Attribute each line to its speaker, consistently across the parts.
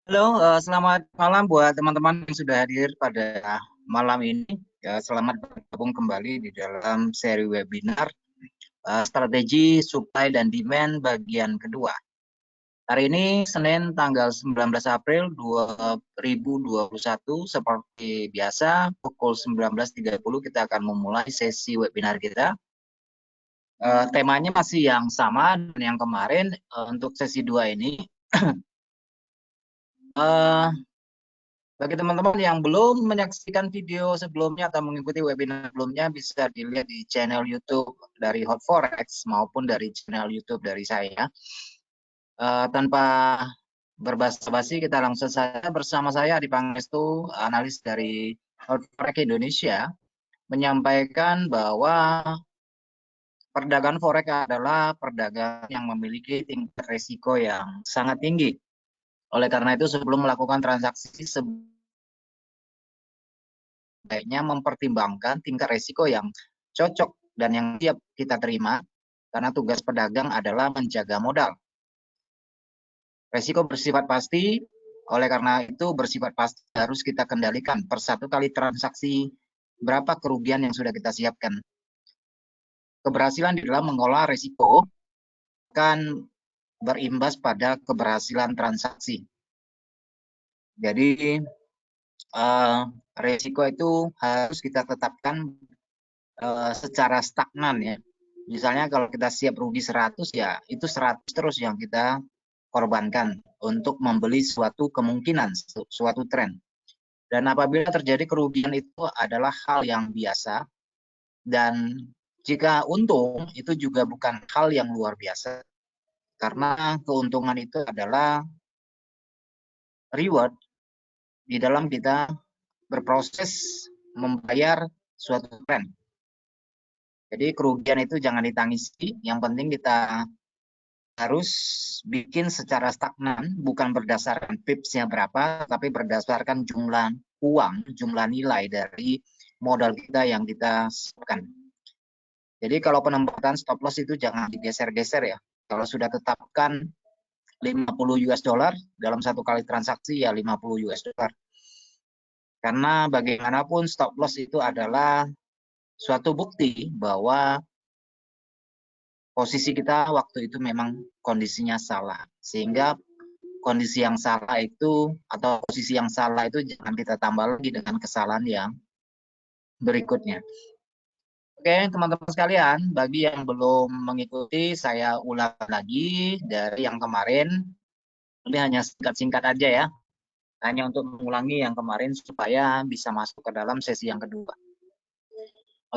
Speaker 1: Halo, selamat malam buat teman-teman yang sudah hadir pada malam ini. Selamat bergabung kembali di dalam seri webinar strategi supply dan demand bagian kedua. Hari ini Senin tanggal 19 April 2021, seperti biasa pukul 19.30 kita akan memulai sesi webinar kita. Temanya masih yang sama dan yang kemarin. Untuk sesi 2 ini bagi teman-teman yang belum menyaksikan video sebelumnya atau mengikuti webinar sebelumnya, bisa dilihat di channel YouTube dari Hot Forex maupun dari channel YouTube dari saya. Tanpa berbasa-basi, kita langsung saja bersama saya Adi Pangestu, analis dari Hot Forex Indonesia, menyampaikan bahwa perdagangan forex adalah perdagangan yang memiliki tingkat risiko yang sangat tinggi. Oleh karena itu, sebelum melakukan transaksi, sebaiknya mempertimbangkan tingkat risiko yang cocok dan yang siap kita terima, karena tugas pedagang adalah menjaga modal. Risiko bersifat pasti, oleh karena itu bersifat pasti harus kita kendalikan per satu kali transaksi berapa kerugian yang sudah kita siapkan. Keberhasilan di dalam mengolah risiko akan berimbas pada keberhasilan transaksi. Jadi risiko itu harus kita tetapkan secara stagnan ya. Misalnya kalau kita siap rugi 100, ya itu 100 terus yang kita korbankan untuk membeli suatu kemungkinan, suatu tren. Dan apabila terjadi kerugian itu adalah hal yang biasa, dan jika untung itu juga bukan hal yang luar biasa, karena keuntungan itu adalah reward di dalam kita berproses membayar suatu tren. Jadi kerugian itu jangan ditangisi, yang penting kita harus bikin secara stagnan, bukan berdasarkan pipsnya berapa, tapi berdasarkan jumlah uang, jumlah nilai dari modal kita yang kita siapkan. Jadi kalau penempatan stop loss itu jangan digeser-geser ya. Kalau sudah tetapkan 50 US dollar dalam satu kali transaksi, ya 50 US dollar. Karena bagaimanapun stop loss itu adalah suatu bukti bahwa posisi kita waktu itu memang kondisinya salah. Sehingga kondisi yang salah itu atau posisi yang salah itu jangan kita tambah lagi dengan kesalahan yang berikutnya. Oke, teman-teman sekalian, bagi yang belum mengikuti, saya ulang lagi dari yang kemarin. Ini hanya singkat-singkat aja ya, hanya untuk mengulangi yang kemarin supaya bisa masuk ke dalam sesi yang kedua.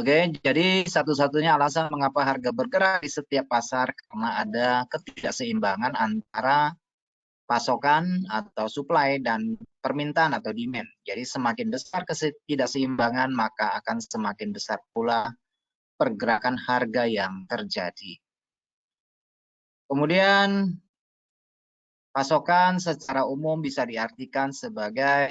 Speaker 1: Oke, jadi satu-satunya alasan mengapa harga bergerak di setiap pasar karena ada ketidakseimbangan antara pasokan atau supply dan permintaan atau demand. Jadi semakin besar ketidakseimbangan, maka akan semakin besar pula pergerakan harga yang terjadi. Kemudian pasokan secara umum bisa diartikan sebagai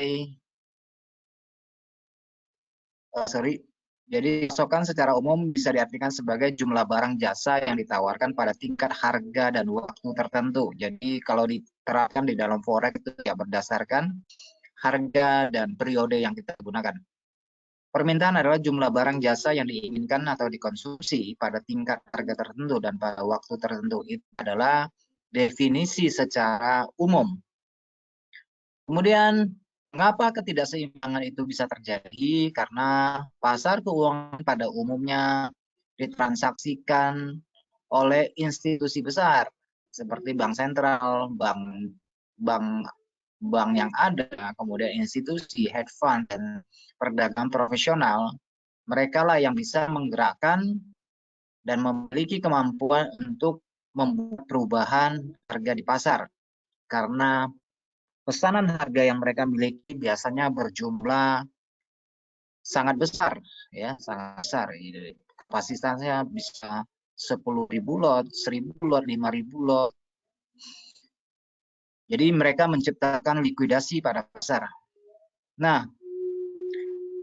Speaker 1: Jadi pasokan secara umum bisa diartikan sebagai jumlah barang jasa yang ditawarkan pada tingkat harga dan waktu tertentu. Jadi kalau diterapkan di dalam forex itu ya berdasarkan harga dan periode yang kita gunakan. Permintaan adalah jumlah barang jasa yang diinginkan atau dikonsumsi pada tingkat harga tertentu dan pada waktu tertentu. Itu adalah definisi secara umum. Kemudian mengapa ketidakseimbangan itu bisa terjadi? Karena pasar keuangan pada umumnya ditransaksikan oleh institusi besar seperti bank sentral, bank yang ada, kemudian institusi, hedge fund, dan perdagangan profesional. Mereka lah yang bisa menggerakkan dan memiliki kemampuan untuk membuat perubahan harga di pasar. Karena pesanan harga yang mereka miliki biasanya berjumlah sangat besar, ya, sangat besar. Kapasitasnya bisa 10.000 lot, 1.000 lot, 5.000 lot. Jadi mereka menciptakan likuidasi pada pasar. Nah,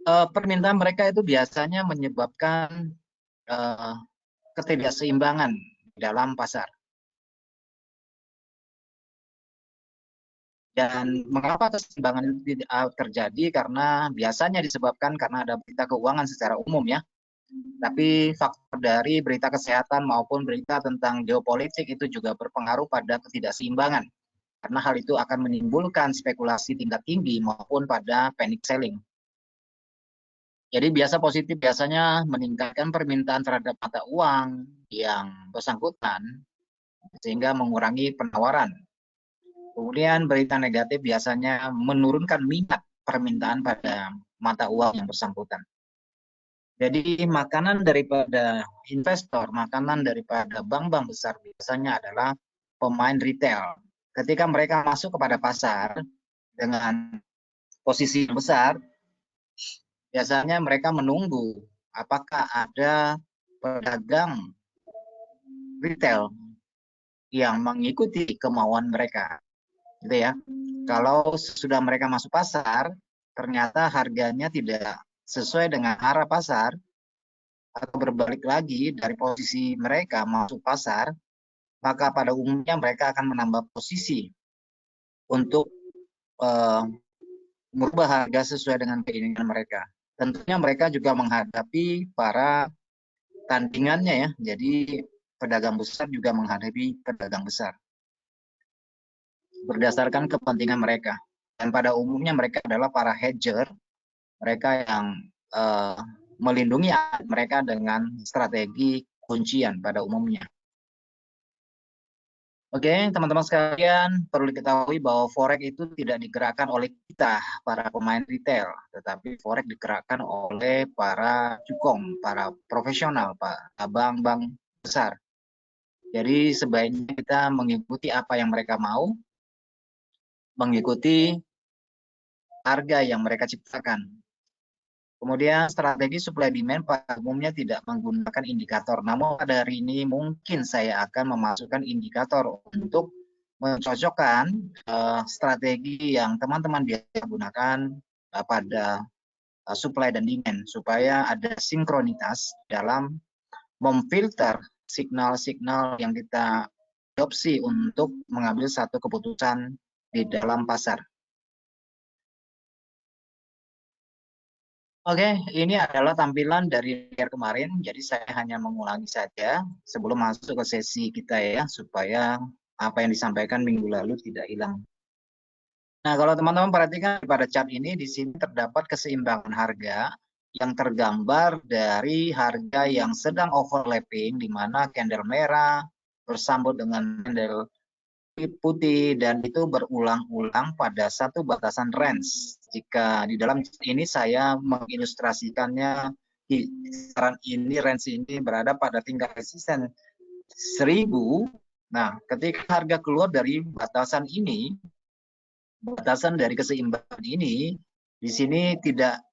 Speaker 1: permintaan mereka itu biasanya menyebabkan ketidakseimbangan dalam pasar. Dan mengapa keseimbangan itu terjadi? Karena biasanya disebabkan karena ada berita keuangan secara umum ya. Tapi faktor dari berita kesehatan maupun berita tentang geopolitik itu juga berpengaruh pada ketidakseimbangan. Karena hal itu akan menimbulkan spekulasi tingkat tinggi maupun pada panic selling. Jadi biasa positif biasanya meningkatkan permintaan terhadap mata uang yang bersangkutan sehingga mengurangi penawaran. Kemudian berita negatif biasanya menurunkan minat permintaan pada mata uang yang bersangkutan. Jadi makanan daripada investor, makanan daripada bank-bank besar biasanya adalah pemain retail. Ketika mereka masuk kepada pasar dengan posisi yang besar, biasanya mereka menunggu apakah ada pedagang retail yang mengikuti kemauan mereka, gitu ya. Kalau sudah mereka masuk pasar, ternyata harganya tidak sesuai dengan arah pasar atau berbalik lagi dari posisi mereka masuk pasar, maka pada umumnya mereka akan menambah posisi untuk merubah harga sesuai dengan keinginan mereka. Tentunya mereka juga menghadapi para tandingannya ya. Jadi pedagang besar juga menghadapi pedagang besar berdasarkan kepentingan mereka. Dan pada umumnya mereka adalah para hedger, mereka yang melindungi mereka dengan strategi kuncian pada umumnya. Oke, teman-teman sekalian, perlu diketahui bahwa forex itu tidak digerakkan oleh kita, para pemain retail, tetapi forex digerakkan oleh para cukong, para profesional, Pak, bank-bank besar. Jadi sebaiknya kita mengikuti apa yang mereka mau, mengikuti harga yang mereka ciptakan. Kemudian strategi supply demand pada umumnya tidak menggunakan indikator. Namun pada hari ini mungkin saya akan memasukkan indikator untuk mencocokkan strategi yang teman-teman biasa gunakan pada supply dan demand supaya ada sinkronitas dalam memfilter signal-signal yang kita adopsi untuk mengambil satu keputusan di dalam pasar. Oke, ini adalah tampilan dari layar kemarin, jadi saya hanya mengulangi saja sebelum masuk ke sesi kita ya, supaya apa yang disampaikan minggu lalu tidak hilang. Nah, kalau teman-teman perhatikan pada chart ini, di sini terdapat keseimbangan harga yang tergambar dari harga yang sedang overlapping, di mana candle merah bersambut dengan candle putih dan itu berulang-ulang pada satu batasan range. Jika di dalam ini saya mengilustrasikannya di kisaran ini, range ini berada pada tingkat resisten 1000. Nah, ketika harga keluar dari batasan ini, batasan dari keseimbangan ini, di sini tidak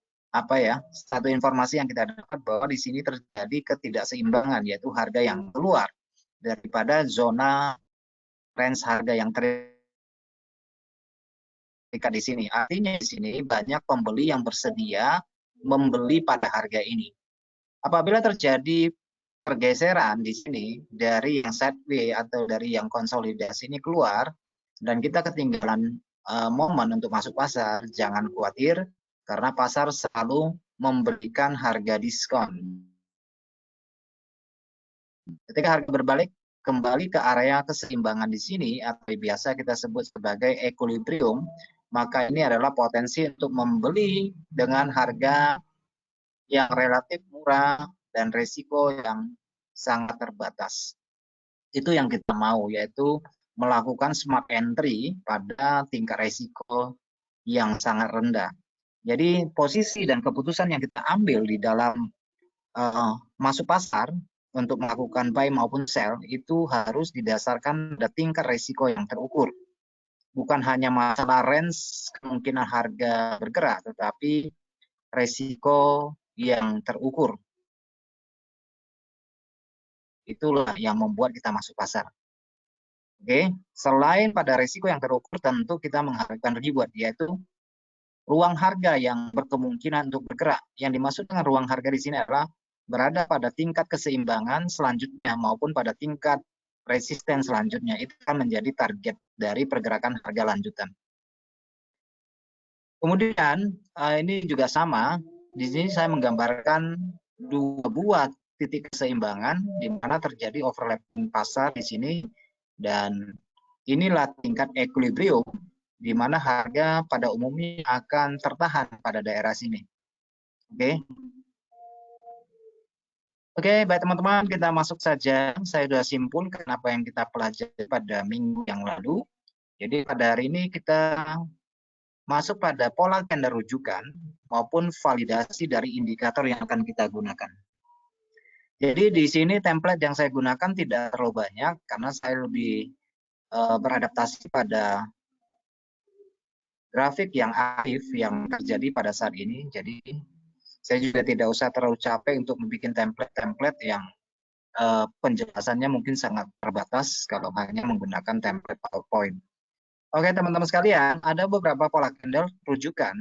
Speaker 1: satu informasi yang kita dapat bahwa di sini terjadi ketidakseimbangan, yaitu harga yang keluar daripada zona range harga yang terikat di sini. Artinya di sini banyak pembeli yang bersedia membeli pada harga ini. Apabila terjadi pergeseran di sini dari yang sideways atau dari yang konsolidasi ini keluar dan kita ketinggalan momen untuk masuk pasar, jangan khawatir karena pasar selalu memberikan harga diskon. Ketika harga berbalik kembali ke area keseimbangan di sini atau biasa kita sebut sebagai equilibrium, maka ini adalah potensi untuk membeli dengan harga yang relatif murah dan risiko yang sangat terbatas. Itu yang kita mau, yaitu melakukan smart entry pada tingkat risiko yang sangat rendah. Jadi posisi dan keputusan yang kita ambil di dalam masuk pasar untuk melakukan buy maupun sell itu harus didasarkan pada tingkat risiko yang terukur. Bukan hanya masalah range kemungkinan harga bergerak, tetapi risiko yang terukur. Itulah yang membuat kita masuk pasar. Oke, selain pada risiko yang terukur, tentu kita mengharapkan reward, yaitu ruang harga yang berkemungkinan untuk bergerak. Yang dimaksud dengan ruang harga di sini adalah berada pada tingkat keseimbangan selanjutnya maupun pada tingkat resisten selanjutnya. Itu akan menjadi target dari pergerakan harga lanjutan. Kemudian ini juga sama. Di sini saya menggambarkan dua buah titik keseimbangan di mana terjadi overlapping pasar di sini, dan inilah tingkat equilibrium di mana harga pada umumnya akan tertahan pada daerah sini. Oke. Oke, baik teman-teman, kita masuk saja. Saya sudah simpulkan apa yang kita pelajari pada minggu yang lalu. Jadi pada hari ini kita masuk pada pola candle rujukan maupun validasi dari indikator yang akan kita gunakan. Jadi di sini template yang saya gunakan tidak terlalu banyak karena saya lebih beradaptasi pada grafik yang aktif yang terjadi pada saat ini. Jadi saya juga tidak usah terlalu capek untuk membuat template-template yang penjelasannya mungkin sangat terbatas kalau hanya menggunakan template PowerPoint. Oke teman-teman sekalian, ada beberapa pola candle rujukan.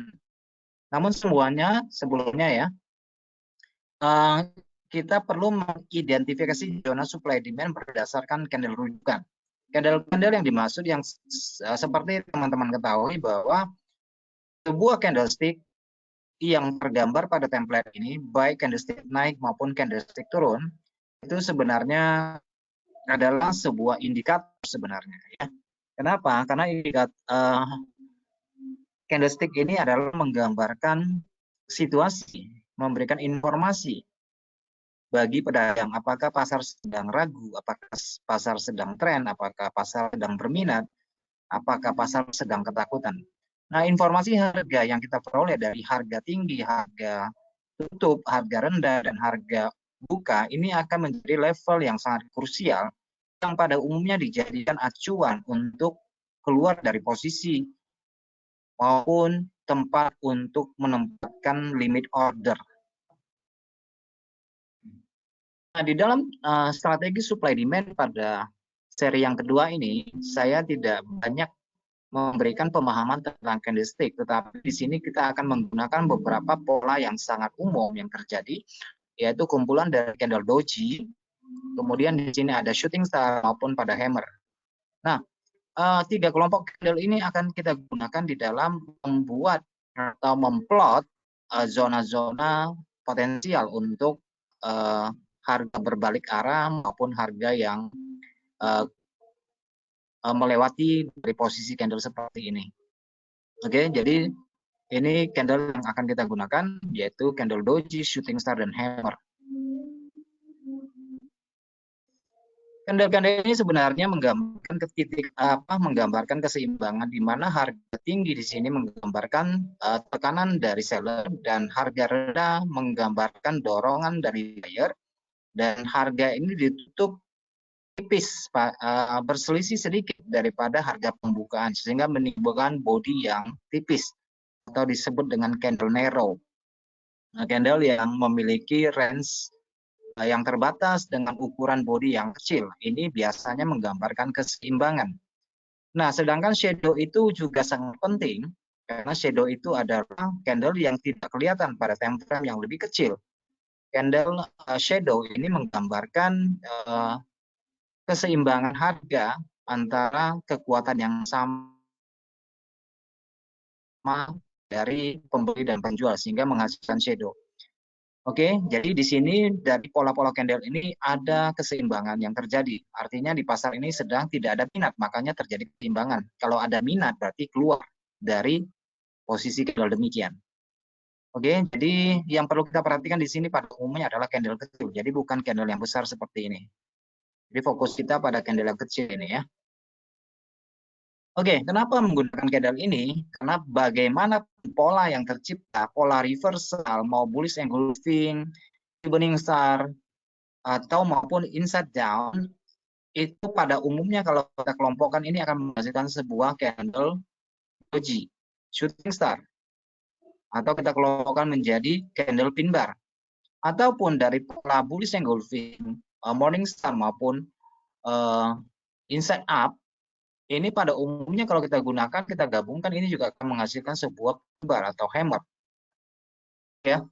Speaker 1: Namun semuanya sebelumnya ya, kita perlu mengidentifikasi zona supply demand berdasarkan candle rujukan. Candle-candle yang dimaksud yang seperti teman-teman ketahui bahwa sebuah candlestick yang tergambar pada template ini, baik candlestick naik maupun candlestick turun, itu sebenarnya adalah sebuah indikator sebenarnya ya. Kenapa? Karena candlestick ini adalah menggambarkan situasi, memberikan informasi bagi pedagang apakah pasar sedang ragu, apakah pasar sedang tren, apakah pasar sedang berminat, apakah pasar sedang ketakutan. Nah, informasi harga yang kita peroleh dari harga tinggi, harga tutup, harga rendah, dan harga buka ini akan menjadi level yang sangat krusial yang pada umumnya dijadikan acuan untuk keluar dari posisi maupun tempat untuk menempatkan limit order. Nah, di dalam strategi supply demand pada seri yang kedua ini, saya tidak banyak memberikan pemahaman tentang candlestick, tetapi di sini kita akan menggunakan beberapa pola yang sangat umum yang terjadi, yaitu kumpulan dari candle doji, kemudian di sini ada shooting star maupun pada hammer. Nah, tiga kelompok candle ini akan kita gunakan di dalam membuat atau memplot zona-zona potensial untuk harga berbalik arah maupun harga yang melewati dari posisi candle seperti ini. Oke, jadi ini candle yang akan kita gunakan yaitu candle doji, shooting star, dan hammer. Candle-candle ini sebenarnya menggambarkan menggambarkan keseimbangan di mana harga tinggi di sini menggambarkan tekanan dari seller dan harga rendah menggambarkan dorongan dari buyer, dan harga ini ditutup tipis berselisih sedikit daripada harga pembukaan sehingga menimbulkan body yang tipis atau disebut dengan candle narrow. Nah, candle yang memiliki range yang terbatas dengan ukuran body yang kecil. Ini biasanya menggambarkan keseimbangan. Nah, sedangkan shadow itu juga sangat penting karena shadow itu adalah candle yang tidak kelihatan pada time frame yang lebih kecil. Candle shadow ini menggambarkan keseimbangan harga antara kekuatan yang sama dari pembeli dan penjual sehingga menghasilkan shadow. Oke, jadi di sini dari pola-pola candle ini ada keseimbangan yang terjadi. Artinya di pasar ini sedang tidak ada minat, makanya terjadi keseimbangan. Kalau ada minat berarti keluar dari posisi candle demikian. Oke, jadi yang perlu kita perhatikan di sini pada umumnya adalah candle kecil. Jadi bukan candle yang besar seperti ini. Jadi fokus kita pada candle yang kecil ini ya. Oke, kenapa menggunakan candle ini? Karena bagaimana pola yang tercipta, pola reversal, mau bullish engulfing, evening star, atau maupun inside down, itu pada umumnya kalau kita kelompokkan ini akan menghasilkan sebuah candle doji, shooting star, atau kita kelompokkan menjadi candle pin bar, ataupun dari pola bullish engulfing, morning star maupun inside up. Ini pada umumnya kalau kita gunakan, kita gabungkan, ini juga akan menghasilkan sebuah bar atau hammer. Ya.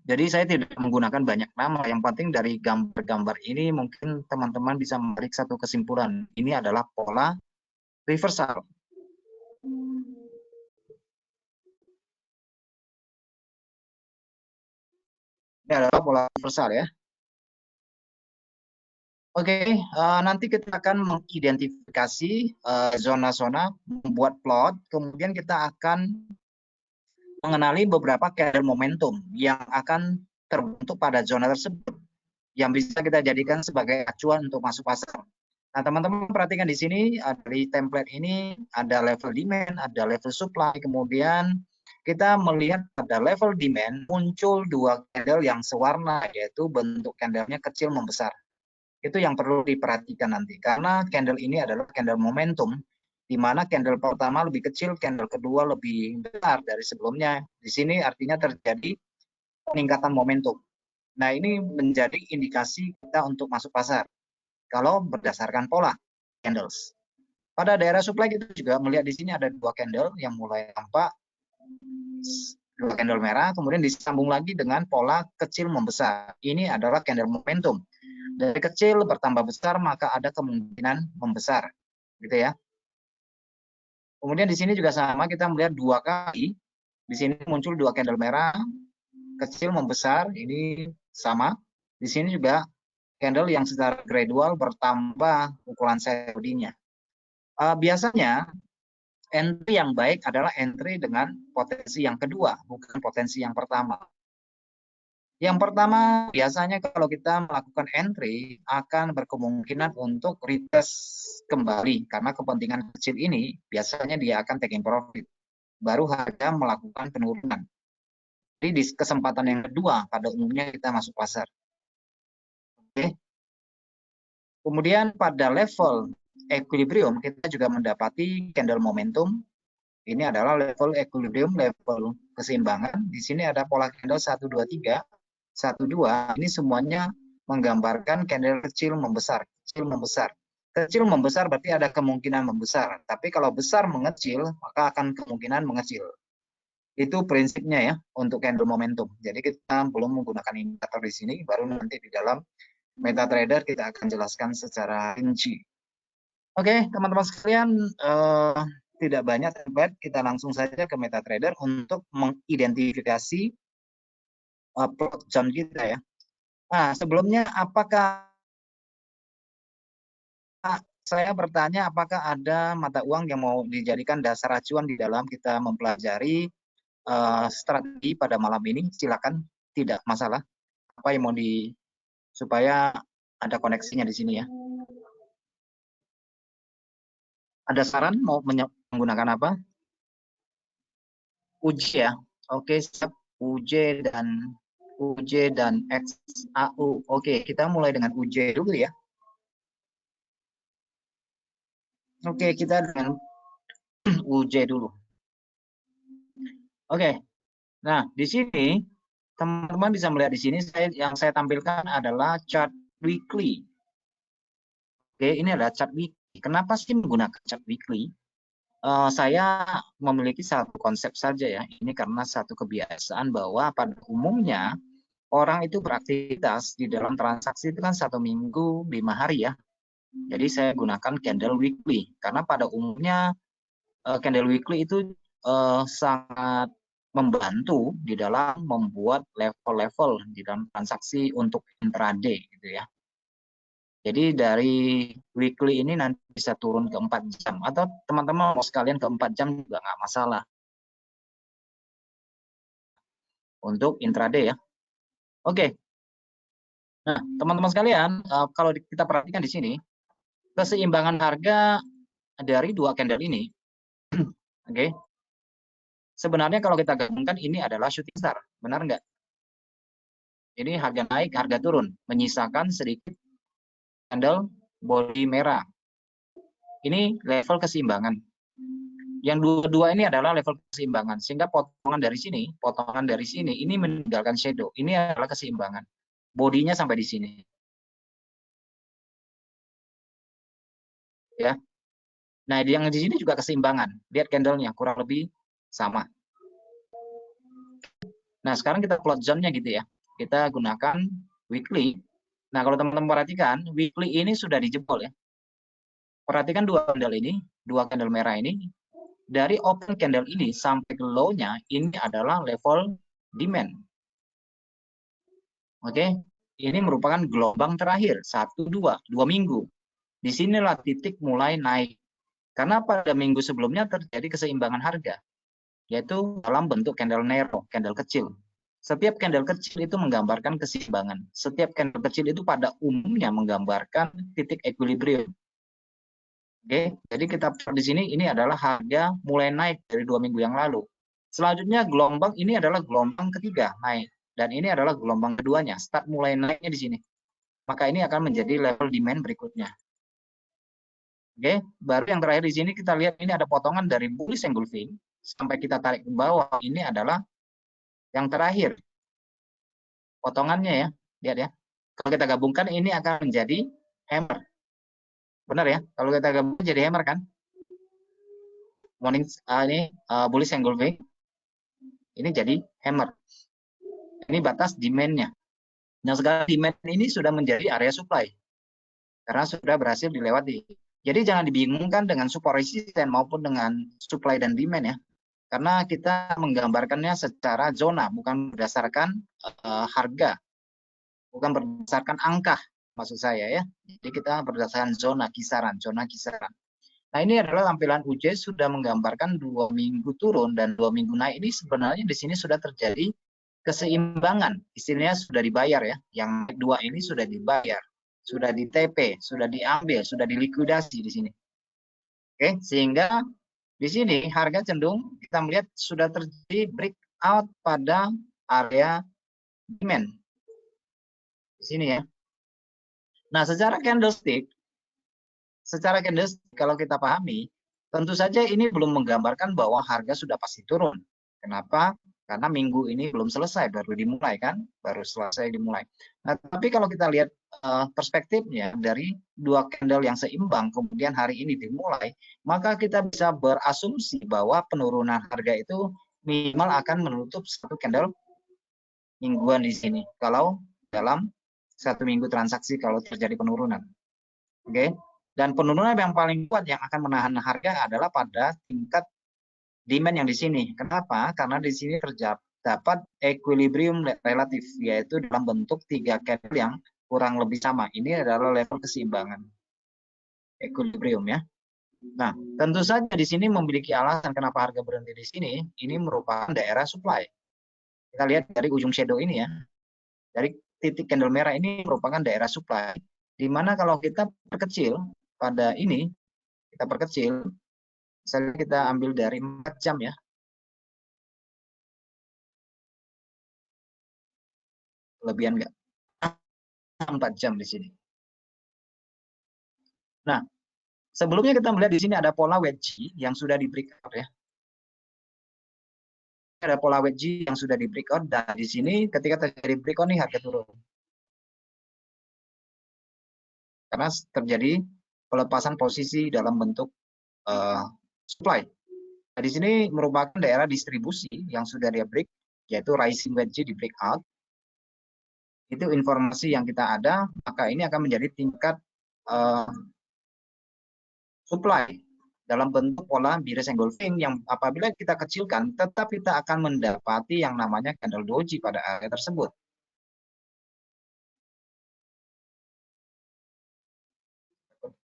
Speaker 1: Jadi saya tidak menggunakan banyak nama. Yang penting dari gambar-gambar ini mungkin teman-teman bisa menarik satu kesimpulan. Ini adalah pola reversal. adalah pola universal ya. Oke, nanti kita akan mengidentifikasi zona-zona, membuat plot, kemudian kita akan mengenali beberapa candle momentum yang akan terbentuk pada zona tersebut, yang bisa kita jadikan sebagai acuan untuk masuk pasar. Nah, teman-teman perhatikan di sini, di template ini ada level demand, ada level supply, kemudian kita melihat pada level demand muncul dua candle yang sewarna, yaitu bentuk candlenya kecil membesar. Itu yang perlu diperhatikan nanti, karena candle ini adalah candle momentum, di mana candle pertama lebih kecil, candle kedua lebih besar dari sebelumnya. Di sini artinya terjadi peningkatan momentum. Nah, ini menjadi indikasi kita untuk masuk pasar kalau berdasarkan pola candles. Pada daerah supply kita juga melihat di sini ada dua candle yang mulai tampak, dua candle merah, kemudian disambung lagi dengan pola kecil membesar. Ini adalah candle momentum. Dari kecil bertambah besar, maka ada kemungkinan membesar, gitu ya. Kemudian di sini juga sama, kita melihat dua kali. Di sini muncul dua candle merah, kecil membesar, ini sama. Di sini juga candle yang secara gradual bertambah ukuran size bodinya. Biasanya entry yang baik adalah entry dengan potensi yang kedua, bukan potensi yang pertama. Yang pertama, biasanya kalau kita melakukan entry akan berkemungkinan untuk retest kembali karena kepentingan kecil ini biasanya dia akan taking profit. Baru harga melakukan penurunan. Jadi di kesempatan yang kedua pada umumnya kita masuk pasar. Oke. Kemudian pada level equilibrium kita juga mendapati candle momentum. Ini adalah level equilibrium, level keseimbangan. Di sini ada pola candle 1 2 3. 1, 2, ini semuanya menggambarkan candle kecil membesar, kecil membesar. Kecil membesar berarti ada kemungkinan membesar, tapi kalau besar mengecil, maka akan kemungkinan mengecil. Itu prinsipnya ya untuk candle momentum. Jadi kita belum menggunakan indikator di sini, baru nanti di dalam MetaTrader kita akan jelaskan secara rinci. Oke, teman-teman sekalian, tidak banyak template, kita langsung saja ke MetaTrader untuk mengidentifikasi plot zone kita ya. Nah, sebelumnya apakah saya bertanya apakah ada mata uang yang mau dijadikan dasar acuan di dalam kita mempelajari strategi pada malam ini? Silakan, tidak masalah. Apa yang mau supaya ada koneksinya di sini ya. Ada saran mau menggunakan apa? UJ ya. Oke, siap. UJ dan XAU. Oke, kita mulai dengan UJ dulu ya. Oke, kita dengan UJ dulu. Oke. Nah, di sini teman-teman bisa melihat di sini yang saya tampilkan adalah chart weekly. Oke, ini adalah chart weekly. Kenapa sih menggunakan chart weekly? Saya memiliki satu konsep saja ya. Ini karena satu kebiasaan bahwa pada umumnya orang itu beraktivitas di dalam transaksi itu kan 1 minggu 5 hari ya. Jadi saya gunakan candle weekly karena pada umumnya candle weekly itu sangat membantu di dalam membuat level-level di dalam transaksi untuk intraday gitu ya. Jadi dari weekly ini nanti bisa turun ke 4 jam atau teman-teman mau sekalian ke 4 jam juga nggak masalah untuk intraday ya. Oke. Nah, teman-teman sekalian, kalau kita perhatikan di sini keseimbangan harga dari dua candle ini, oke. Sebenarnya kalau kita gabungkan ini adalah shooting star, benar nggak? Ini harga naik, harga turun, menyisakan sedikit candle body merah. Ini level keseimbangan. Yang dua-dua ini adalah level keseimbangan, sehingga potongan dari sini, ini meninggalkan shadow. Ini adalah keseimbangan. Bodinya sampai di sini. Ya. Nah, yang di sini juga keseimbangan. Lihat candlenya kurang lebih sama. Nah, sekarang kita plot zone-nya gitu ya. Kita gunakan weekly. Nah, kalau teman-teman perhatikan, weekly ini sudah dijebol ya. Perhatikan dua candle merah ini. Dari open candle ini sampai ke low-nya, ini adalah level demand. Oke, ini merupakan gelombang terakhir 1, 2 minggu. Disinilah titik mulai naik. Karena pada minggu sebelumnya terjadi keseimbangan harga, yaitu dalam bentuk candle narrow, candle kecil. Setiap candle kecil itu menggambarkan keseimbangan. Setiap candle kecil itu pada umumnya menggambarkan titik equilibrium. Oke, jadi kita di sini ini adalah harga mulai naik dari 2 minggu yang lalu. Selanjutnya gelombang ini adalah gelombang ketiga naik, dan ini adalah gelombang keduanya, start mulai naiknya di sini. Maka ini akan menjadi level demand berikutnya. Oke, baru yang terakhir di sini kita lihat ini ada potongan dari bullish engulfing sampai kita tarik ke bawah. Ini adalah yang terakhir potongannya ya, lihat ya. Kalau kita gabungkan ini akan menjadi hammer. Benar ya? Kalau kita gabungkan jadi hammer kan? Morning ini bullish engulfing. Ini jadi hammer. Ini batas demand-nya. Nah, sekarang demand ini sudah menjadi area supply. Karena sudah berhasil dilewati. Jadi jangan dibingungkan dengan support resistance maupun dengan supply dan demand ya. Karena kita menggambarkannya secara zona, bukan berdasarkan harga. Bukan berdasarkan angka, maksud saya ya. Jadi kita berdasarkan zona kisaran. Nah, ini adalah tampilan UJ sudah menggambarkan 2 minggu turun dan 2 minggu naik. Ini sebenarnya di sini sudah terjadi keseimbangan. Istilahnya sudah dibayar ya. Yang dua ini sudah dibayar, sudah di TP, sudah diambil, sudah dilikuidasi di sini. Oke, sehingga di sini harga cenderung kita melihat sudah terjadi breakout pada area demand. Di sini ya. Nah, secara candlestick kalau kita pahami, tentu saja ini belum menggambarkan bahwa harga sudah pasti turun. Kenapa? Karena minggu ini belum selesai, baru dimulai kan, baru selesai dimulai. Nah, tapi kalau kita lihat perspektifnya dari dua candle yang seimbang, kemudian hari ini dimulai, maka kita bisa berasumsi bahwa penurunan harga itu minimal akan menutup satu candle mingguan di sini. Kalau dalam 1 minggu transaksi kalau terjadi penurunan, oke? Dan penurunan yang paling kuat yang akan menahan harga adalah pada tingkat demand yang di sini. Kenapa? Karena di sini terdapat equilibrium relatif, yaitu dalam bentuk 3 candle yang kurang lebih sama. Ini adalah level keseimbangan. Equilibrium ya. Nah, tentu saja di sini memiliki alasan kenapa harga berhenti di sini. Ini merupakan daerah supply. Kita lihat dari ujung shadow ini ya. Dari titik candle merah ini merupakan daerah supply. Di mana kalau kita perkecil pada ini, kita perkecil, misalnya kita ambil dari 4 jam ya. Kelebihan nggak? 4 jam di sini. Nah, sebelumnya kita melihat di sini ada pola wedge yang sudah di breakout ya. Ada pola wedge yang sudah di breakout dan di sini ketika terjadi breakout nih harga turun. Karena terjadi pelepasan posisi dalam bentuk supply. Nah, di sini merupakan daerah distribusi yang sudah dia break, yaitu rising wedge di breakout. Itu informasi yang kita ada, maka ini akan menjadi tingkat supply dalam bentuk pola bearish engulfing yang apabila kita kecilkan, tetap kita akan mendapati yang namanya candle doji pada area tersebut.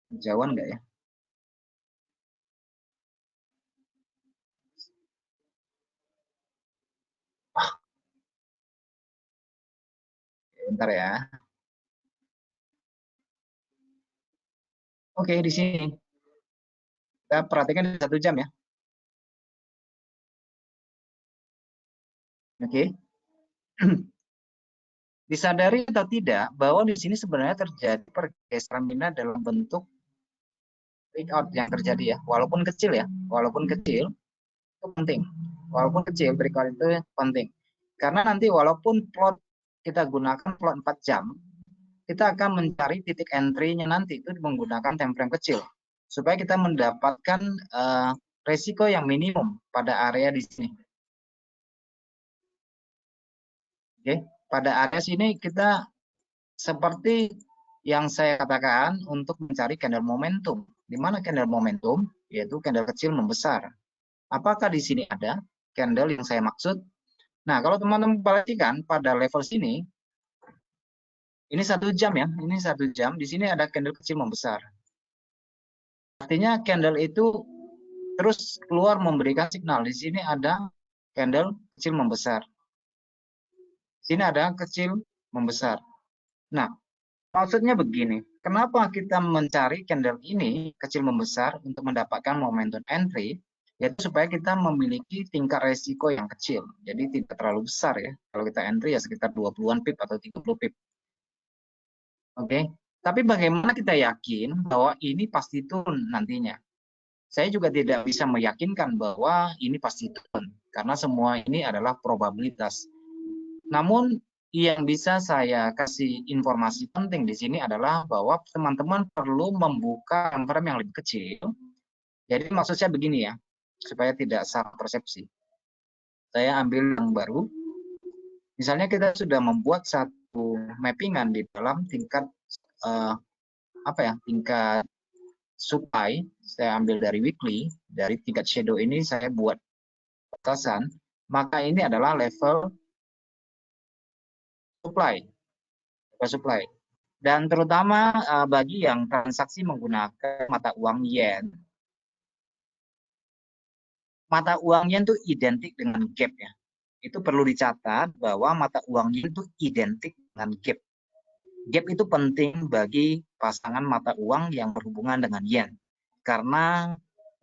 Speaker 1: Jauhan nggak ya? Bentar ya. Oke, di sini kita perhatikan di 1 jam ya. Oke. Disadari atau tidak bahwa di sini sebenarnya terjadi pergeseran minat dalam bentuk breakout yang terjadi ya, walaupun kecil ya, walaupun kecil itu penting. Walaupun kecil breakout itu penting. Karena nanti walaupun plot kita gunakan plot 4 jam, kita akan mencari titik entry-nya nanti itu menggunakan time frame kecil supaya kita mendapatkan resiko yang minimum pada area di sini. Oke, pada area sini kita seperti yang saya katakan untuk mencari candle momentum. Di mana candle momentum? Yaitu candle kecil membesar. Apakah di sini ada candle yang saya maksud? Nah, kalau teman-teman perhatikan pada level sini, Ini 1 jam ya, ini 1 jam. Di sini ada candle kecil membesar. Artinya candle itu terus keluar memberikan signal. Di sini ada candle kecil membesar. Di sini ada kecil membesar. Nah, maksudnya begini, kenapa kita mencari candle ini kecil membesar untuk mendapatkan momentum entry, yaitu supaya kita memiliki tingkat resiko yang kecil. Jadi tidak terlalu besar ya. Kalau kita entry ya sekitar 20-an pip atau 30 pip. Oke. Tapi bagaimana kita yakin bahwa ini pasti turun nantinya? Saya juga tidak bisa meyakinkan bahwa ini pasti turun, karena semua ini adalah probabilitas. Namun yang bisa saya kasih informasi penting di sini adalah bahwa teman-teman perlu membuka time frame yang lebih kecil. Jadi maksud saya begini ya, supaya tidak salah persepsi. Saya ambil yang baru. Misalnya kita sudah membuat satu mappingan di dalam tingkat tingkat supply. Saya ambil dari weekly, dari tingkat shadow ini saya buat batasan, maka ini adalah level supply. Dan terutama bagi yang transaksi menggunakan mata uang yen. Mata uang yen itu identik dengan gap ya. Itu perlu dicatat bahwa mata uang yen itu identik dengan gap. Gap itu penting bagi pasangan mata uang yang berhubungan dengan yen. Karena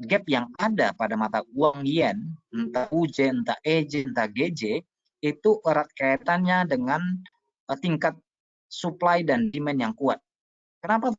Speaker 1: gap yang ada pada mata uang yen, entah UJ, entah EJ, entah GJ, itu erat kaitannya dengan tingkat supply dan demand yang kuat. Kenapa?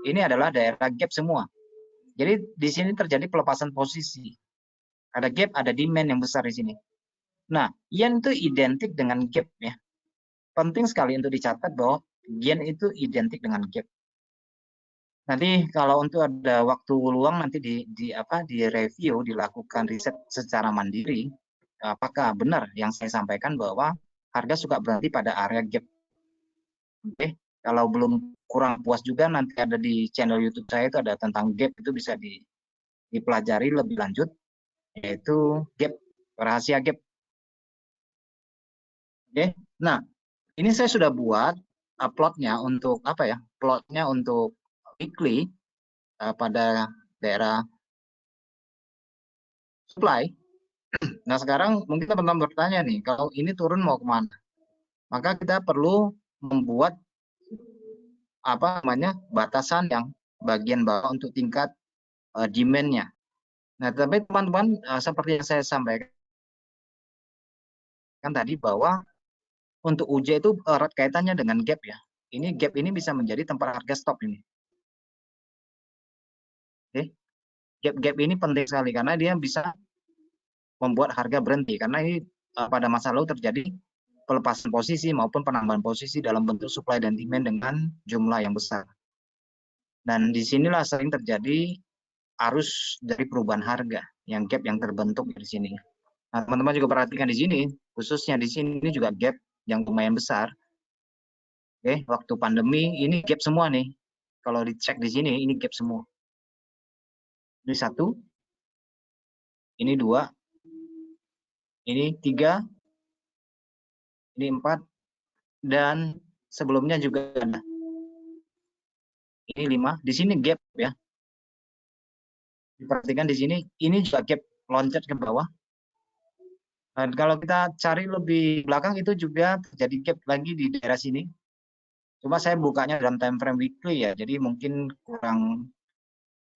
Speaker 1: Ini adalah daerah gap semua. Jadi di sini terjadi pelepasan posisi. Ada gap, ada demand yang besar di sini. Nah, yen itu identik dengan gap ya. Penting sekali untuk dicatat bahwa yen itu identik dengan gap. Nanti kalau untuk ada waktu luang nanti di review, dilakukan riset secara mandiri, apakah benar yang saya sampaikan bahwa harga suka berhenti pada area gap. Oke, kalau belum kurang puas juga nanti ada di channel YouTube saya itu ada tentang gap, itu bisa dipelajari lebih lanjut, yaitu gap, rahasia gap. Oke. Nah, ini saya sudah buat plotnya untuk apa ya? Plotnya untuk weekly pada daerah supply. Nah, sekarang mungkin teman-teman bertanya nih, kalau ini turun mau kemana? Maka kita perlu membuat batasan yang bagian bawah untuk tingkat demand-nya. Nah, tapi teman-teman seperti yang saya sampaikan tadi bahwa untuk UJ itu erat kaitannya dengan gap ya. Ini gap ini bisa menjadi tempat harga stop ini. Oke. Gap ini penting sekali karena dia bisa membuat harga berhenti karena ini pada masa lalu terjadi pelepasan posisi maupun penambahan posisi dalam bentuk supply dan demand dengan jumlah yang besar. Dan disinilah sering terjadi arus dari perubahan harga, yang gap yang terbentuk di sini. Nah, teman-teman juga perhatikan di sini, khususnya di sini juga gap yang lumayan besar. Oke, waktu pandemi ini gap semua nih. Kalau dicek di sini, ini gap semua. Ini 1, ini 2, ini 3, ini 4, dan sebelumnya juga ada. Ini 5, di sini gap ya. Diperhatikan di sini, ini juga gap loncat ke bawah. Dan kalau kita cari lebih belakang itu juga terjadi gap lagi di daerah sini. Cuma saya bukanya dalam time frame weekly ya, jadi mungkin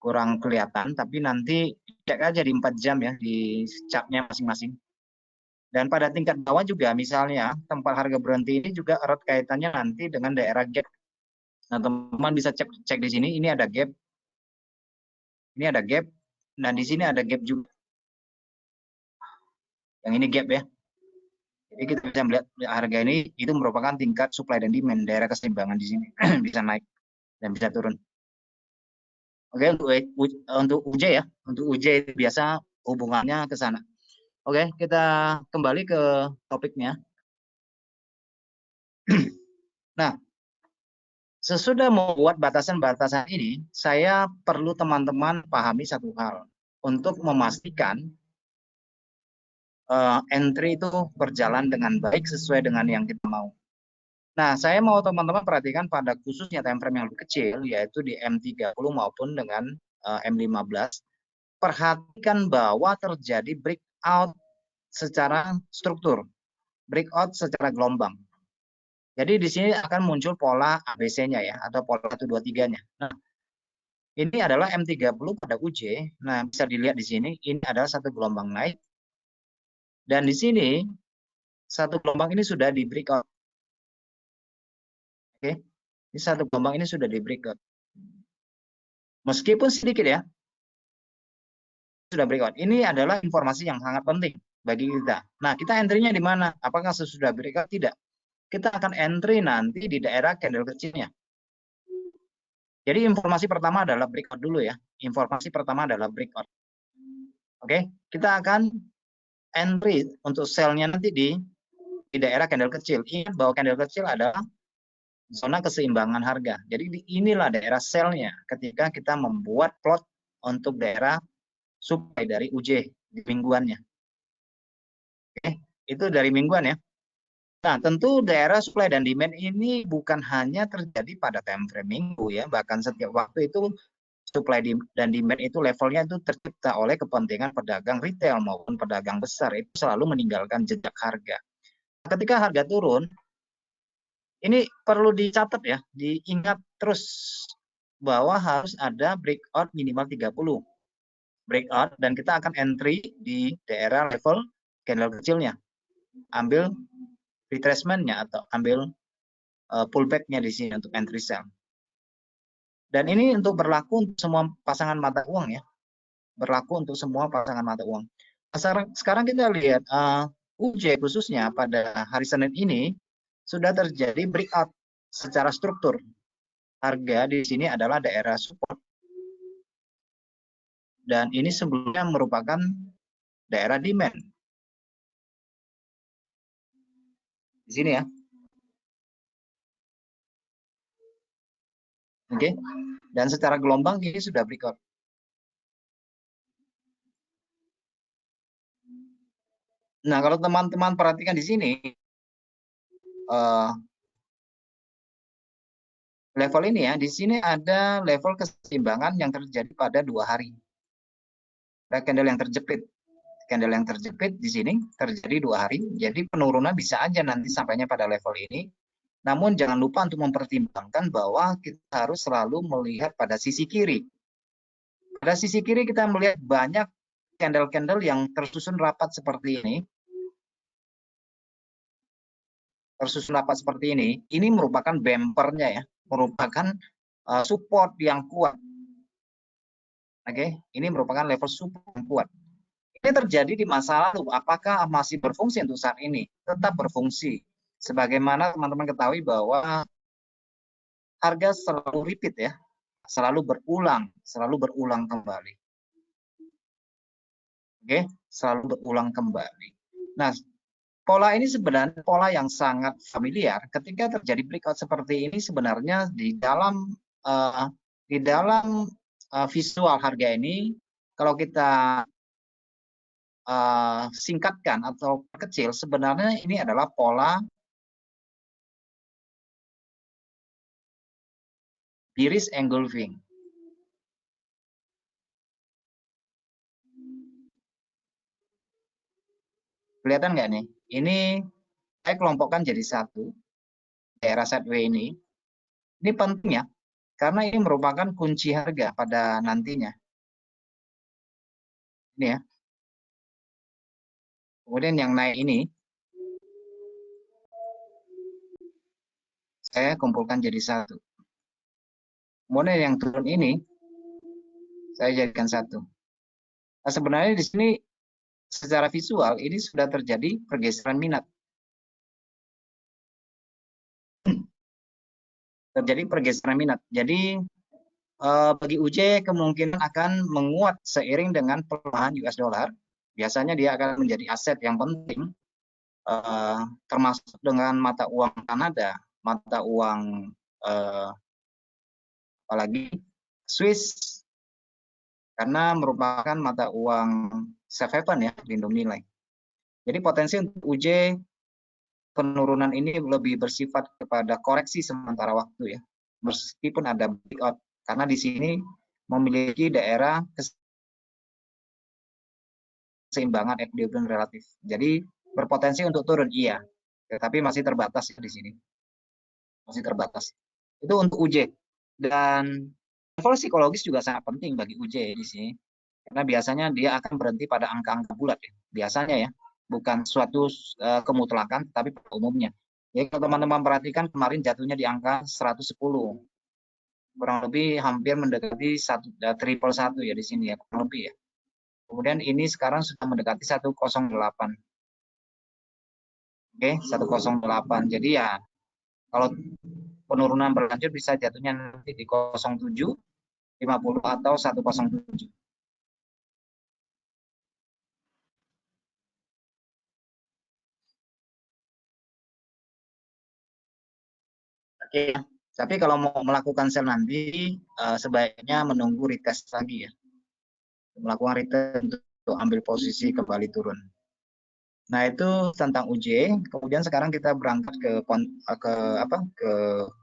Speaker 1: kurang kelihatan, tapi nanti cek aja di 4 jam ya di chartnya masing-masing. Dan pada tingkat bawah juga misalnya tempat harga berhenti ini juga erat kaitannya nanti dengan daerah gap. Nah, teman-teman bisa cek di sini, ini ada gap, dan di sini ada gap juga. Yang ini gap ya. Jadi kita bisa melihat harga ini itu merupakan tingkat supply dan demand, daerah keseimbangan di sini bisa naik dan bisa turun. Oke, untuk UJ ya, untuk UJ itu biasa hubungannya ke sana. Oke, kita kembali ke topiknya. Nah, sesudah membuat batasan-batasan ini, saya perlu teman-teman pahami satu hal untuk memastikan entry itu berjalan dengan baik sesuai dengan yang kita mau. Nah, saya mau teman-teman perhatikan pada khususnya time frame yang lebih kecil, yaitu di M30 maupun dengan M15. Perhatikan bahwa terjadi breakout secara struktur, breakout secara gelombang. Jadi di sini akan muncul pola ABC-nya ya, atau pola 123-nya. Nah, ini adalah M30 pada UJ. Nah, bisa dilihat di sini, ini adalah satu gelombang naik. Dan di sini, satu gelombang ini sudah di breakout. Oke, ini satu gelombang ini sudah di breakout. Meskipun sedikit ya, sudah breakout. Ini adalah informasi yang sangat penting bagi kita. Nah, kita entry-nya di mana? Apakah sesudah breakout? Tidak. Kita akan entry nanti di daerah candle kecilnya. Jadi informasi pertama adalah breakout dulu ya. Informasi pertama adalah breakout. Oke, kita akan entry untuk sell-nya nanti di daerah candle kecil. Ingat bahwa candle kecil adalah zona keseimbangan harga. Jadi inilah daerah sell-nya ketika kita membuat plot untuk daerah supply dari UJ di mingguannya. Oke, itu dari mingguan ya. Nah, tentu daerah supply dan demand ini bukan hanya terjadi pada time frame minggu ya, bahkan setiap waktu itu supply dan demand itu levelnya itu tercipta oleh kepentingan pedagang retail maupun pedagang besar, itu selalu meninggalkan jejak harga. Ketika harga turun, ini perlu dicatat ya, diingat terus bahwa harus ada breakout minimal 30 breakout, dan kita akan entry di daerah level candle kecilnya, ambil retracement-nya atau ambil pullback-nya di sini untuk entry sell. Dan ini untuk berlaku untuk semua pasangan mata uang ya, berlaku untuk semua pasangan mata uang. Sekarang kita lihat UJ khususnya pada hari Senin ini sudah terjadi breakout secara struktur. Harga di sini adalah daerah support. Dan ini sebelumnya merupakan daerah demand. Di sini ya. Oke. Dan secara gelombang ini sudah breakout. Nah, kalau teman-teman perhatikan di sini, level ini ya, di sini ada level keseimbangan yang terjadi pada 2 hari. Ada candle yang terjepit. Candle yang terjepit di sini terjadi 2 hari. Jadi penurunan bisa aja nanti sampainya pada level ini. Namun jangan lupa untuk mempertimbangkan bahwa kita harus selalu melihat pada sisi kiri. Pada sisi kiri kita melihat banyak candle-candle yang tersusun rapat seperti ini. Tersusun rapat seperti ini. Ini merupakan bumpernya ya, merupakan support yang kuat. Oke, ini merupakan level support yang kuat. Ini terjadi di masa lalu. Apakah masih berfungsi untuk saat ini? Tetap berfungsi. Sebagaimana teman-teman ketahui bahwa harga selalu repeat ya, selalu berulang kembali. Oke, selalu berulang kembali. Nah, pola ini sebenarnya pola yang sangat familiar. Ketika terjadi breakout seperti ini, sebenarnya di dalam visual harga ini, kalau kita singkatkan atau kecil, sebenarnya ini adalah pola bearish engulfing. Kelihatan nggak nih? Ini saya kelompokkan jadi satu, daerah sideway ini. Ini penting ya, karena ini merupakan kunci harga pada nantinya. Ini ya. Kemudian yang naik ini, saya kumpulkan jadi satu. Kemudian yang turun ini, saya jadikan satu. Nah, sebenarnya di sini secara visual ini sudah terjadi pergeseran minat. terjadi pergeseran minat. Jadi bagi UJ kemungkinan akan menguat seiring dengan pelemahan US dollar. Biasanya dia akan menjadi aset yang penting, termasuk dengan mata uang Kanada, mata uang apalagi Swiss, karena merupakan mata uang safe haven ya, lindung nilai. Jadi potensi untuk UJ penurunan ini lebih bersifat kepada koreksi sementara waktu ya, meskipun ada breakout, karena di sini memiliki daerah keseimbangan equilibrium relatif. Jadi berpotensi untuk turun iya, tetapi masih terbatas di sini, masih terbatas. Itu untuk UJ. Dan level psikologis juga sangat penting bagi UJ di sini, karena biasanya dia akan berhenti pada angka-angka bulat ya, biasanya ya, bukan suatu kemutlakan, tapi pada umumnya. Jadi kalau teman-teman perhatikan kemarin jatuhnya di angka 110, kurang lebih hampir mendekati triple 1 ya di sini ya, kurang lebih ya. Kemudian ini sekarang sudah mendekati 108. Oke, 108. Jadi ya kalau penurunan berlanjut bisa jatuhnya nanti di 07, 50 atau 107. Oke, tapi kalau mau melakukan sell nanti sebaiknya menunggu retest lagi ya. Melakukan retest untuk ambil posisi kembali turun. Nah, itu tentang UJ. Kemudian sekarang kita berangkat ke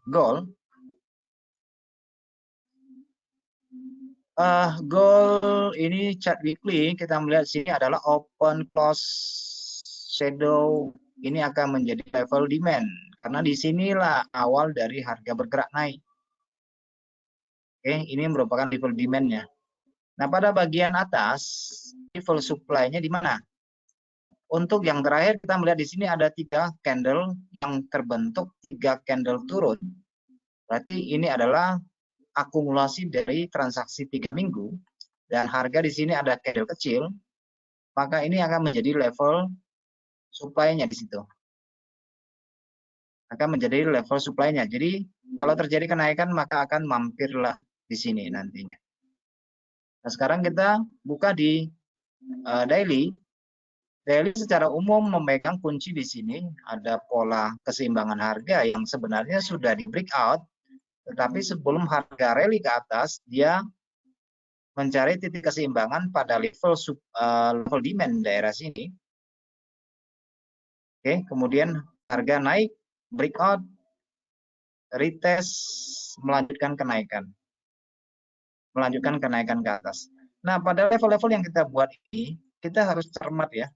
Speaker 1: gold. Gold ini chart weekly kita melihat sini adalah open close shadow, ini akan menjadi level demand karena disinilah awal dari harga bergerak naik. Oke, ini merupakan level demand-nya. Nah, pada bagian atas level supply-nya di mana? Untuk yang terakhir kita melihat di sini ada 3 candle yang terbentuk, 3 candle turun. Berarti ini adalah akumulasi dari transaksi 3 minggu dan harga di sini ada candle kecil, maka ini akan menjadi level supply-nya di situ. Akan menjadi level supply-nya. Jadi kalau terjadi kenaikan maka akan mampirlah di sini nantinya. Nah, sekarang kita buka di daily. Daily secara umum memegang kunci di sini, ada pola keseimbangan harga yang sebenarnya sudah di breakout, tetapi sebelum harga rally ke atas, dia mencari titik keseimbangan pada level demand daerah sini. Oke, kemudian harga naik, breakout, retest, melanjutkan kenaikan ke atas. Nah, pada level-level yang kita buat ini, kita harus cermat ya,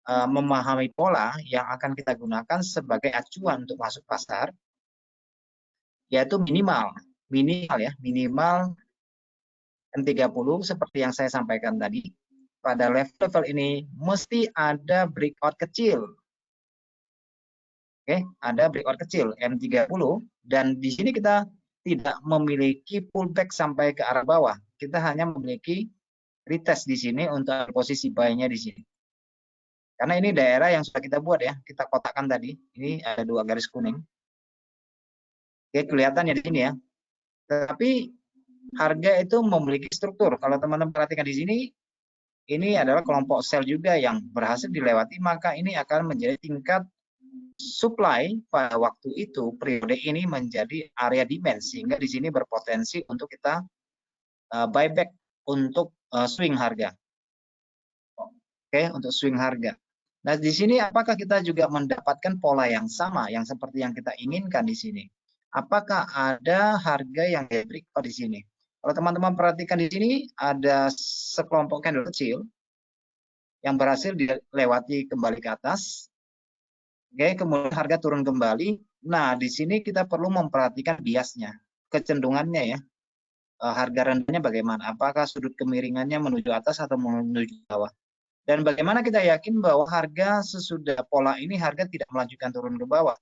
Speaker 1: memahami pola yang akan kita gunakan sebagai acuan untuk masuk pasar, yaitu minimal M30 seperti yang saya sampaikan tadi. Pada level-level ini mesti ada breakout kecil. Oke, ada breakout kecil M30 dan di sini kita tidak memiliki pullback sampai ke arah bawah. Kita hanya memiliki retest di sini untuk posisi buy-nya di sini. Karena ini daerah yang sudah kita buat ya, kita kotakkan tadi. Ini ada 2 garis kuning. Oke, kelihatan ya di sini ya. Tetapi harga itu memiliki struktur. Kalau teman-teman perhatikan di sini, ini adalah kelompok sell juga yang berhasil dilewati, maka ini akan menjadi tingkat supply pada waktu itu, periode ini menjadi area demand, sehingga di sini berpotensi untuk kita buyback untuk swing harga. Oke, untuk swing harga. Nah, di sini apakah kita juga mendapatkan pola yang sama, yang seperti yang kita inginkan di sini? Apakah ada harga yang breakout di sini? Kalau teman-teman perhatikan di sini, ada sekelompok candle kecil yang berhasil dilewati kembali ke atas. Oke, kemudian harga turun kembali. Nah, di sini kita perlu memperhatikan biasnya, kecenderungannya ya. Harga rendahnya bagaimana? Apakah sudut kemiringannya menuju atas atau menuju bawah? Dan bagaimana kita yakin bahwa harga sesudah pola ini harga tidak melanjutkan turun ke bawah?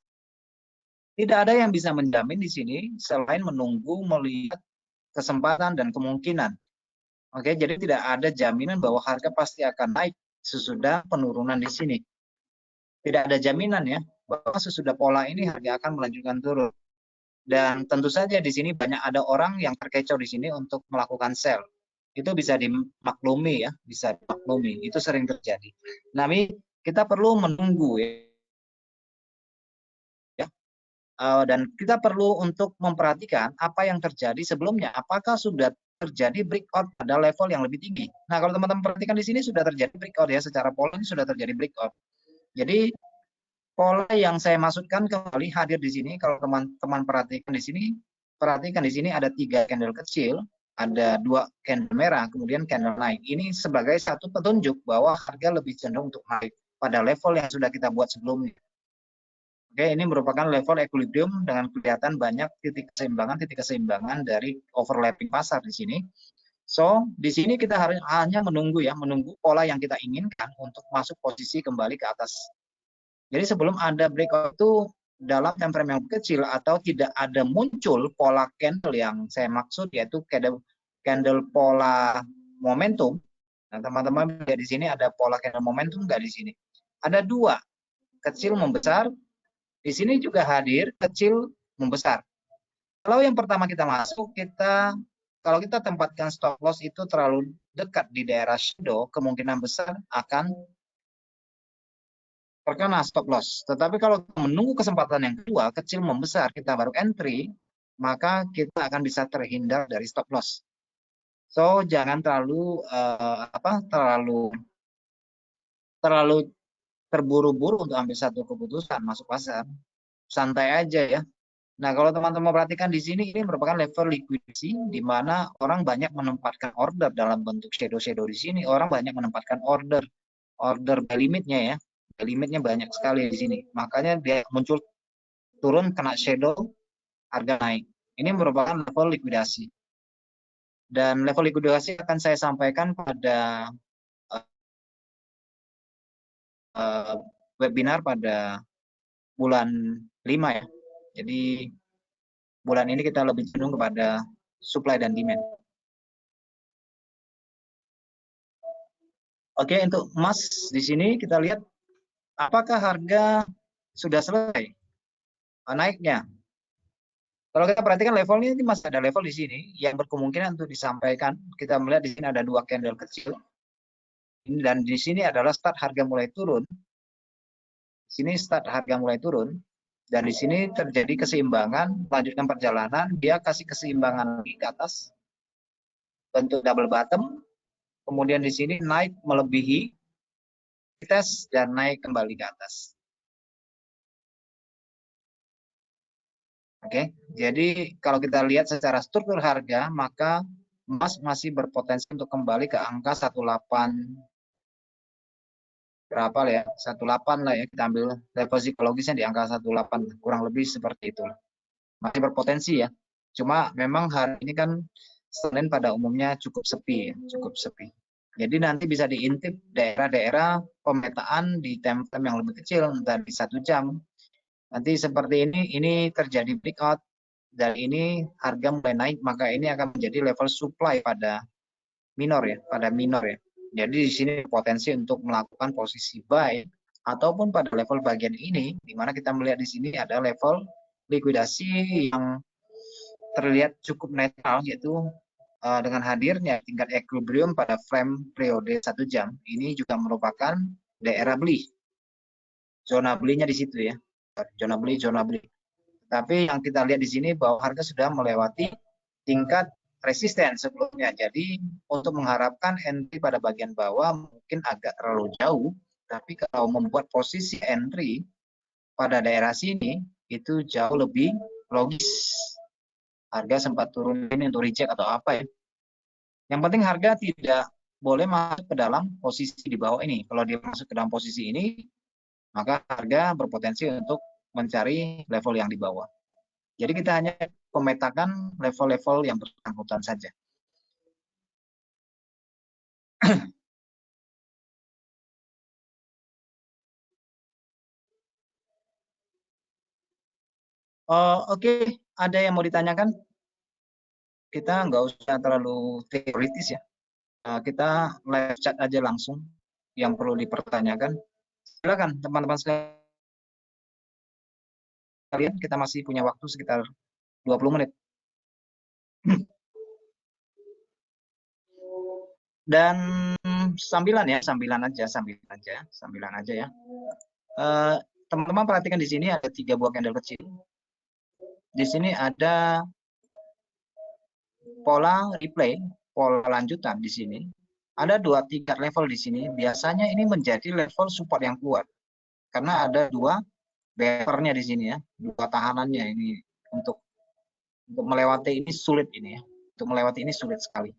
Speaker 1: Tidak ada yang bisa menjamin di sini selain menunggu melihat kesempatan dan kemungkinan. Oke, jadi tidak ada jaminan bahwa harga pasti akan naik sesudah penurunan di sini. Tidak ada jaminan ya bahwa sesudah pola ini harga akan melanjutkan turun. Dan tentu saja di sini banyak ada orang yang terkecoh di sini untuk melakukan sell. Itu bisa dimaklumi ya, bisa dimaklumi. Itu sering terjadi. Nah, kita perlu menunggu ya. Dan kita perlu untuk memperhatikan apa yang terjadi sebelumnya. Apakah sudah terjadi breakout pada level yang lebih tinggi? Nah, kalau teman-teman perhatikan di sini sudah terjadi breakout ya, secara pola ini sudah terjadi breakout. Jadi pola yang saya maksudkan kembali hadir di sini. Kalau teman-teman perhatikan di sini ada 3 candle kecil, ada 2 candle merah, kemudian candle naik. Ini sebagai satu petunjuk bahwa harga lebih cenderung untuk naik pada level yang sudah kita buat sebelumnya. Oke, ini merupakan level equilibrium dengan kelihatan banyak titik keseimbangan dari overlapping pasar di sini. So, di sini kita harus hanya menunggu pola yang kita inginkan untuk masuk posisi kembali ke atas. Jadi sebelum ada breakout itu dalam time frame yang kecil atau tidak ada muncul pola candle yang saya maksud, yaitu candle pola momentum. Nah, teman-teman lihat di sini ada pola candle momentum nggak di sini? Ada 2, kecil membesar. Di sini juga hadir kecil membesar. Kalau yang pertama kita masuk, kalau kita tempatkan stop loss itu terlalu dekat di daerah shadow, kemungkinan besar akan terkena stop loss. Tetapi kalau menunggu kesempatan yang kedua, kecil membesar, kita baru entry, maka kita akan bisa terhindar dari stop loss. So, jangan terlalu terburu-buru untuk ambil satu keputusan masuk pasar. Santai aja ya. Nah, kalau teman-teman perhatikan di sini, ini merupakan level likuidasi di mana orang banyak menempatkan order dalam bentuk shadow-shadow di sini. Orang banyak menempatkan order buy limitnya ya. Buy limitnya banyak sekali di sini. Makanya dia muncul turun kena shadow, harga naik. Ini merupakan level likuidasi. Dan level likuidasi akan saya sampaikan pada webinar pada bulan 5 ya. Jadi bulan ini kita lebih cenderung kepada supply dan demand. Oke, untuk emas di sini kita lihat apakah harga sudah selesai naiknya. Kalau kita perhatikan levelnya ini masih ada level di sini yang berkemungkinan untuk disampaikan. Kita melihat di sini ada 2 candle kecil. Dan di sini adalah start harga mulai turun. Sini start harga mulai turun. Dan di sini terjadi keseimbangan, melanjutkan perjalanan, dia kasih keseimbangan lagi ke atas, bentuk double bottom, kemudian di sini naik melebihi, tes dan naik kembali ke atas. Oke, jadi kalau kita lihat secara struktur harga, maka emas masih berpotensi untuk kembali ke angka 18 berapa lah ya, 18 lah ya, kita ambil level psikologisnya di angka 18, kurang lebih seperti itu. Masih berpotensi ya. Cuma memang hari ini kan Senin pada umumnya cukup sepi ya, cukup sepi. Jadi nanti bisa diintip daerah-daerah pemetaan di time frame yang lebih kecil, entah di 1 jam. Nanti seperti ini terjadi breakout, dan ini harga mulai naik, maka ini akan menjadi level supply pada minor ya, Jadi di sini potensi untuk melakukan posisi buy ataupun pada level bagian ini, di mana kita melihat di sini ada level likuidasi yang terlihat cukup netral, yaitu dengan hadirnya tingkat equilibrium pada frame periode 1 jam. Ini juga merupakan daerah beli. Zona belinya di situ ya. Zona beli. Tapi yang kita lihat di sini bahwa harga sudah melewati tingkat resisten sebelumnya. Jadi untuk mengharapkan entry pada bagian bawah mungkin agak terlalu jauh. Tapi kalau membuat posisi entry pada daerah sini itu jauh lebih logis. Harga sempat turun ini untuk reject atau apa ya. Yang penting harga tidak boleh masuk ke dalam posisi di bawah ini. Kalau dia masuk ke dalam posisi ini, maka harga berpotensi untuk mencari level yang di bawah. Jadi kita hanya memetakan level-level yang bersangkutan saja. Oke, ada yang mau ditanyakan? Kita nggak usah terlalu teoritis ya. Kita live chat aja langsung yang perlu dipertanyakan. Silakan teman-teman sekalian, kita masih punya waktu sekitar 20 menit. Dan sambilan aja ya. Teman-teman perhatikan di sini ada 3 buah candle kecil. Di sini ada pola replay, pola lanjutan di sini. Ada 2 tingkat level di sini. Biasanya ini menjadi level support yang kuat karena ada 2 barrier-nya di sini ya, 2 tahanannya ini untuk melewati ini sulit ini ya. Untuk melewati ini sulit sekali.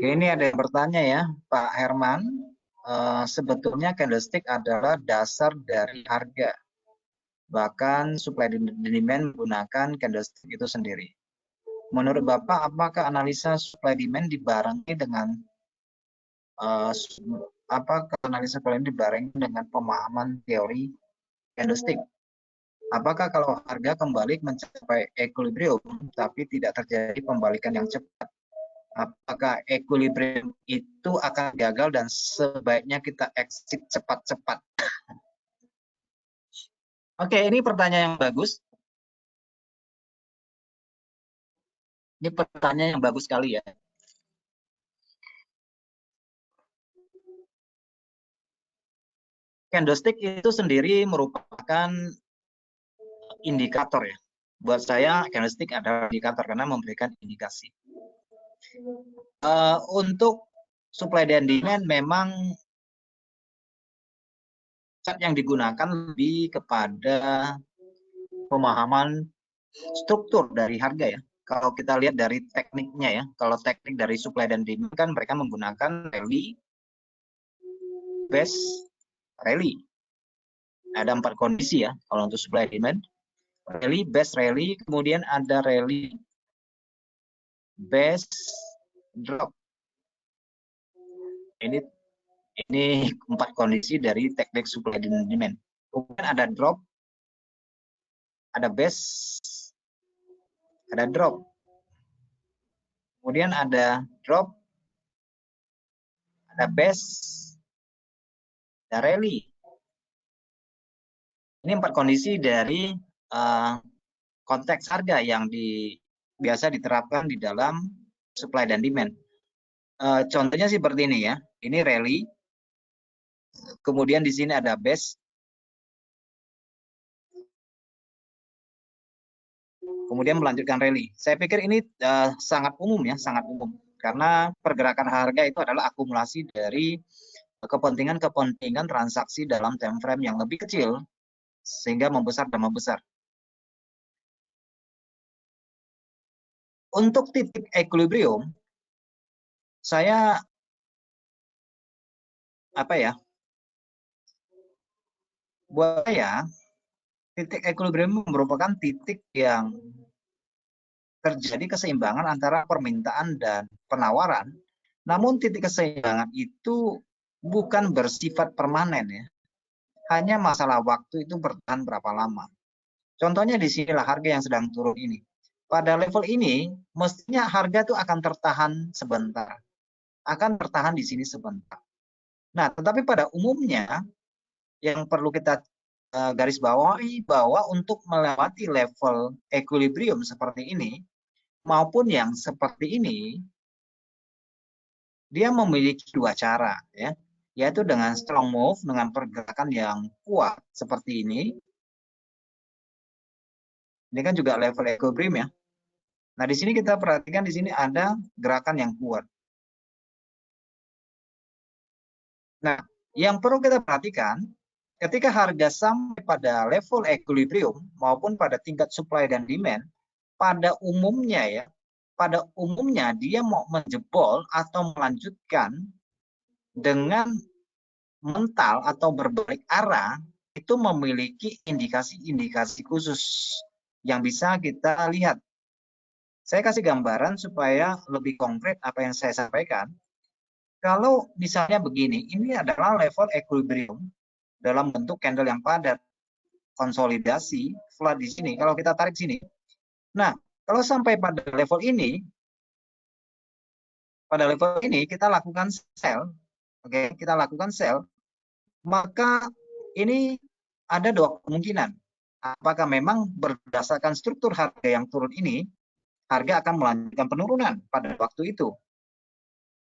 Speaker 1: Ini ada yang bertanya ya, Pak Herman. Sebetulnya candlestick adalah dasar dari harga. Bahkan supply dan demand menggunakan candlestick itu sendiri. Menurut Bapak, apakah analisa supply demand dibarengi dengan pemahaman teori candlestick? Apakah kalau harga kembali mencapai equilibrium tapi tidak terjadi pembalikan yang cepat, apakah equilibrium itu akan gagal dan sebaiknya kita exit cepat-cepat? Oke, ini pertanyaan yang bagus. Ini pertanyaan yang bagus sekali ya. Candlestick itu sendiri merupakan indikator ya. Buat saya candlestick adalah indikator karena memberikan indikasi. Untuk supply dan demand memang chart yang digunakan lebih kepada pemahaman struktur dari harga ya. Kalau kita lihat dari tekniknya ya, kalau teknik dari supply dan demand kan mereka menggunakan rally, base, rally. Ada 4 kondisi ya kalau untuk supply demand. Rally, base, rally, kemudian ada rally, base, drop. Ini 4 kondisi dari teknik supply dan demand. Kemudian ada drop, ada base, ada drop. Kemudian ada drop, ada base, ada rally. Ini 4 kondisi dari konteks harga yang biasa diterapkan di dalam supply dan demand. Contohnya seperti ini ya. Ini rally. Kemudian di sini ada base. Kemudian melanjutkan rally. Saya pikir ini sangat umum ya, sangat umum. Karena pergerakan harga itu adalah akumulasi dari kepentingan-kepentingan transaksi dalam time frame yang lebih kecil sehingga membesar dan membesar. Untuk titik equilibrium, saya buat saya titik equilibrium merupakan titik yang terjadi keseimbangan antara permintaan dan penawaran. Namun titik keseimbangan itu bukan bersifat permanen ya. Hanya masalah waktu itu bertahan berapa lama. Contohnya di sinilah harga yang sedang turun ini. Pada level ini, mestinya harga itu akan tertahan sebentar. Akan bertahan di sini sebentar. Nah, tetapi pada umumnya, yang perlu kita garis bawahi bahwa untuk melewati level equilibrium seperti ini, maupun yang seperti ini, dia memiliki 2 cara, ya, yaitu dengan strong move, dengan pergerakan yang kuat seperti ini. Ini kan juga level equilibrium ya. Nah, di sini kita perhatikan di sini ada gerakan yang kuat. Nah, yang perlu kita perhatikan ketika harga sampai pada level equilibrium maupun pada tingkat supply dan demand, pada umumnya dia mau menjebol atau melanjutkan dengan mental atau berbalik arah itu memiliki indikasi-indikasi khusus yang bisa kita lihat. Saya kasih gambaran supaya lebih konkret apa yang saya sampaikan. Kalau misalnya begini, ini adalah level equilibrium dalam bentuk candle yang padat. konsolidasi flat di sini. Kalau kita tarik sini. Nah, kalau sampai pada level ini, kita lakukan sell, oke, kita lakukan sell, maka ini ada dua kemungkinan. Apakah memang berdasarkan struktur harga yang turun ini, harga akan melanjutkan penurunan pada waktu itu,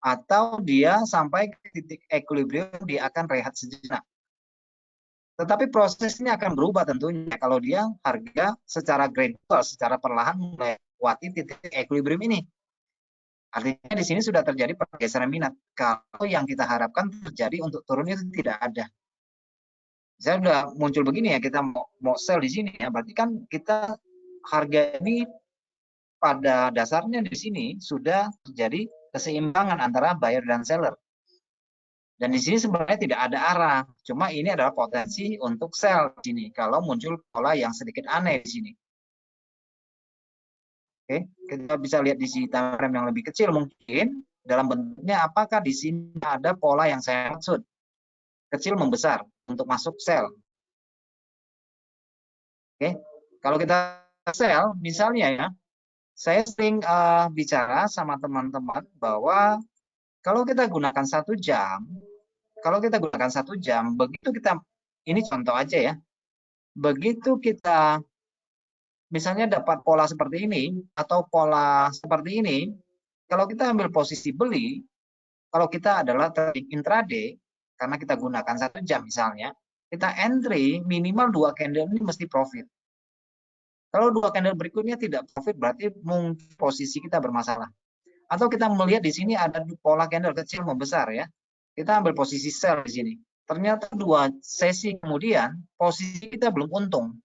Speaker 1: atau dia sampai ke titik equilibrium, dia akan rehat sejenak. Tetapi proses ini akan berubah tentunya kalau dia harga secara gradual, secara perlahan melewati titik equilibrium ini. Artinya di sini sudah terjadi pergeseran minat. Kalau yang kita harapkan terjadi untuk turun itu tidak ada. Saya sudah muncul begini ya, kita mau sell di sini ya, berarti kan kita harga ini pada dasarnya di sini sudah terjadi keseimbangan antara buyer dan seller. Dan di sini sebenarnya tidak ada arah, cuma ini adalah potensi untuk sell di sini kalau muncul pola yang sedikit aneh di sini. Oke, kita bisa lihat di sini time frame yang lebih kecil mungkin dalam bentuknya apakah di sini ada pola yang saya maksud, kecil membesar untuk masuk sell. Oke, kalau kita sell misalnya ya, saya sering bicara sama teman-teman bahwa kalau kita gunakan 1 jam, begitu kita, ini contoh aja ya, begitu kita misalnya dapat pola seperti ini atau pola seperti ini, kalau kita ambil posisi beli, kalau kita adalah trading intraday, karena kita gunakan 1 jam misalnya, kita entry minimal 2 candle ini mesti profit. Kalau 2 candle berikutnya tidak profit, berarti mungkin posisi kita bermasalah. Atau kita melihat di sini ada pola candle kecil membesar ya. Kita ambil posisi sell di sini. Ternyata 2 sesi kemudian posisi kita belum untung.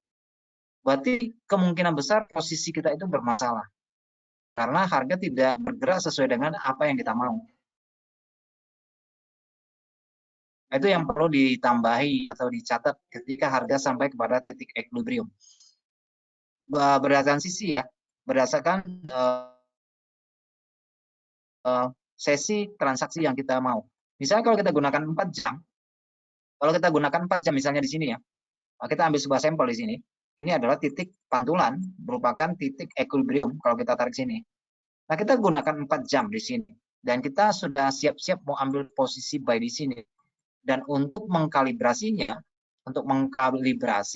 Speaker 1: Berarti kemungkinan besar posisi kita itu bermasalah. Karena harga tidak bergerak sesuai dengan apa yang kita mau. Itu yang perlu ditambahi atau dicatat ketika harga sampai kepada titik equilibrium. Berdasarkan sisi ya, berdasarkan sesi transaksi yang kita mau. Misalnya kalau kita gunakan 4 jam, misalnya di sini ya, kita ambil sebuah sampel di sini. Ini adalah titik pantulan, merupakan titik equilibrium kalau kita tarik sini. Nah, kita gunakan 4 jam di sini. Dan kita sudah siap-siap mau ambil posisi buy di sini. Dan untuk mengkalibrasinya,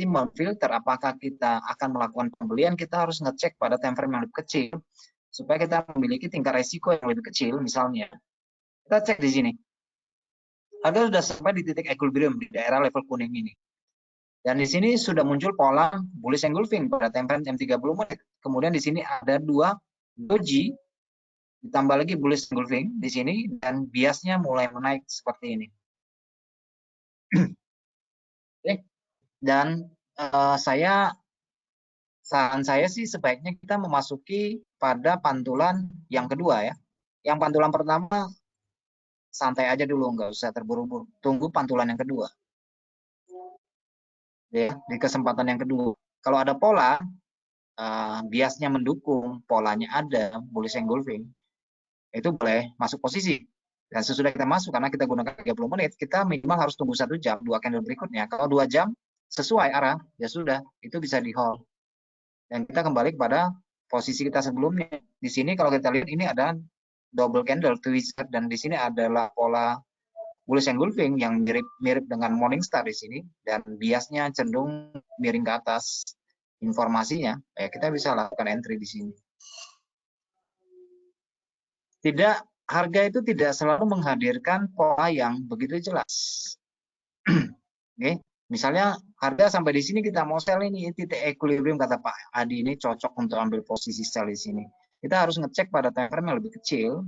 Speaker 1: memfilter apakah kita akan melakukan pembelian, kita harus ngecek pada time frame yang lebih kecil, supaya kita memiliki tingkat resiko yang lebih kecil. Misalnya, kita cek di sini. Harga sudah sampai di titik equilibrium di daerah level kuning ini. Dan di sini sudah muncul pola bullish engulfing pada time frame M30 menit. Kemudian di sini ada 2 doji, ditambah lagi bullish engulfing di sini, dan biasnya mulai menaik seperti ini. Dan saran saya sih sebaiknya kita memasuki pada pantulan yang kedua ya. Yang pantulan pertama santai aja dulu, nggak usah terburu-buru. Tunggu pantulan yang kedua. Ya, di kesempatan yang kedua. Kalau ada pola, biasnya mendukung, polanya ada, bullish engulfing, itu boleh masuk posisi. Dan sesudah kita masuk, karena kita gunakan 30 menit, kita minimal harus tunggu 1 jam, 2 candle berikutnya. Kalau 2 jam sesuai arah, ya sudah, itu bisa di hold. Dan kita kembali kepada posisi kita sebelumnya. Di sini kalau kita lihat ini ada double candle twister, dan di sini adalah pola bullish engulfing yang mirip dengan Morningstar di sini, dan biasnya cenderung miring ke atas informasinya, ya kita bisa lakukan entry di sini. Harga itu tidak selalu menghadirkan pola yang begitu jelas. Oke, misalnya harga sampai di sini kita mau sell ini titik equilibrium, kata Pak Adi ini cocok untuk ambil posisi sell di sini. Kita harus ngecek pada time frame yang lebih kecil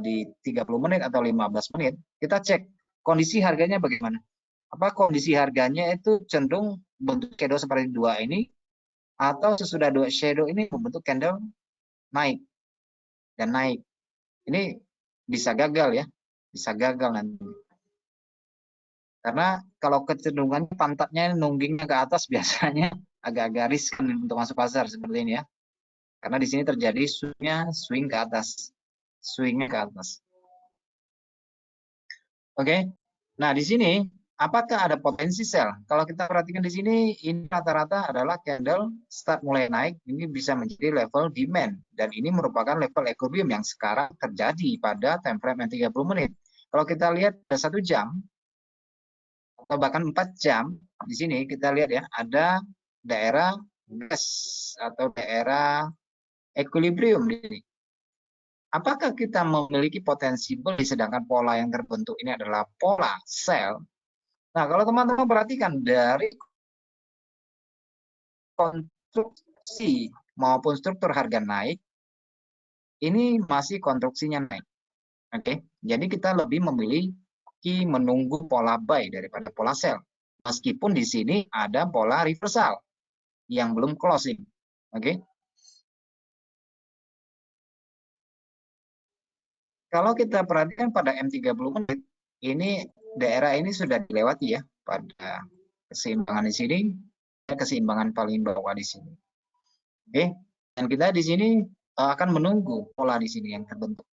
Speaker 1: di 30 menit atau 15 menit. Kita cek kondisi harganya bagaimana. Apa kondisi harganya itu cenderung bentuk shadow seperti 2 ini, atau sesudah 2 shadow ini membentuk candle naik dan naik. Ini bisa gagal ya, bisa gagal nanti. Karena kalau kecenderungan pantatnya nunggingnya ke atas biasanya agak-agak riskan untuk masuk pasar seperti ini ya. Karena di sini terjadi swing ke atas. Swingnya ke atas. Oke. Nah, di sini Apakah ada potensi sell? Kalau kita perhatikan di sini, ini rata-rata adalah candle start mulai naik, ini bisa menjadi level demand. Dan ini merupakan level equilibrium yang sekarang terjadi pada time frame yang 30 menit. Kalau kita lihat pada 1 jam, atau bahkan 4 jam, di sini kita lihat ya, ada daerah base atau daerah equilibrium di sini. Apakah kita memiliki potensi beli sedangkan pola yang terbentuk ini adalah pola sell? Nah, kalau teman-teman perhatikan dari konstruksi maupun struktur harga naik, ini masih konstruksinya naik. Oke, jadi kita lebih memilih menunggu pola buy daripada pola sell. Meskipun di sini ada pola reversal yang belum closing. Oke. Kalau kita perhatikan pada M30 menit, ini daerah ini sudah dilewati ya pada keseimbangan di sini, keseimbangan paling bawah di sini. Oke, dan kita di sini akan menunggu pola di sini yang terbentuk.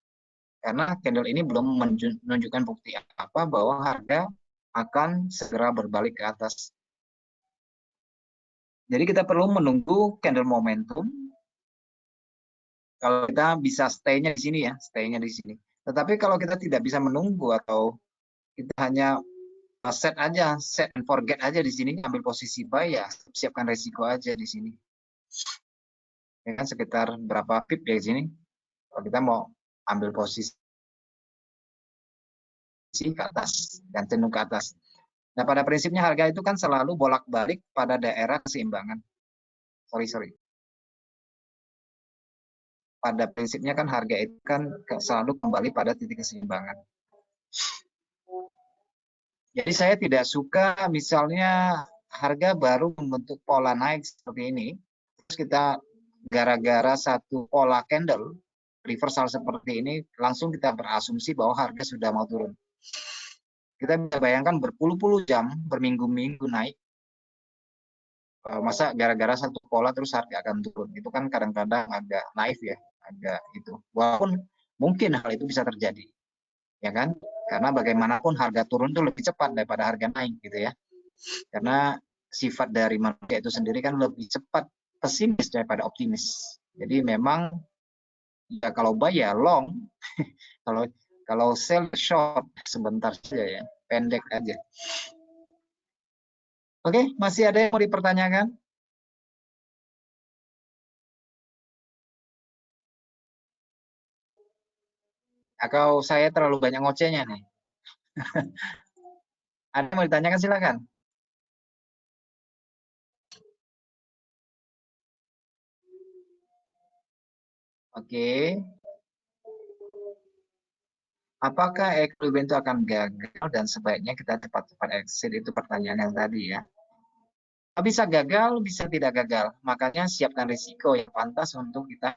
Speaker 1: Karena candle ini belum menunjukkan bukti apa bahwa harga akan segera berbalik ke atas. Jadi kita perlu menunggu candle momentum. Kalau kita bisa stay-nya di sini ya, stay-nya di sini. Tetapi kalau kita tidak bisa menunggu atau kita hanya set aja, set and forget aja di sini, ambil posisi buy ya, siapkan resiko aja di sini. Ya kan sekitar berapa pip ya di sini. Kalau kita mau ambil posisi ke atas dan cenderung ke atas. Nah, pada prinsipnya harga itu kan selalu bolak-balik pada daerah keseimbangan. Sorry. Pada prinsipnya kan harga itu kan selalu kembali pada titik keseimbangan. Jadi saya tidak suka misalnya harga baru membentuk pola naik seperti ini, terus kita gara-gara satu pola candle reversal seperti ini langsung kita berasumsi bahwa harga sudah mau turun. Kita bisa bayangkan berpuluh-puluh jam, berminggu-minggu naik, masa gara-gara satu pola terus harga akan turun. Itu kan kadang-kadang agak naif ya, agak itu. Walaupun mungkin hal itu bisa terjadi, ya kan? Karena bagaimanapun harga turun itu lebih cepat daripada harga naik gitu ya. Karena sifat dari manusia itu sendiri kan lebih cepat pesimis daripada optimis. Jadi memang ya kalau buy ya long, kalau kalau sell short sebentar saja ya, pendek aja. Oke, masih ada yang mau dipertanyakan? Atau saya terlalu banyak ngocehnya nih? Ada yang mau ditanyakan silakan. Oke, apakah equilibrium itu akan gagal dan sebaiknya kita cepat-cepat exit? Itu pertanyaan yang tadi ya. Bisa gagal, bisa tidak gagal. Makanya siapkan risiko yang pantas untuk kita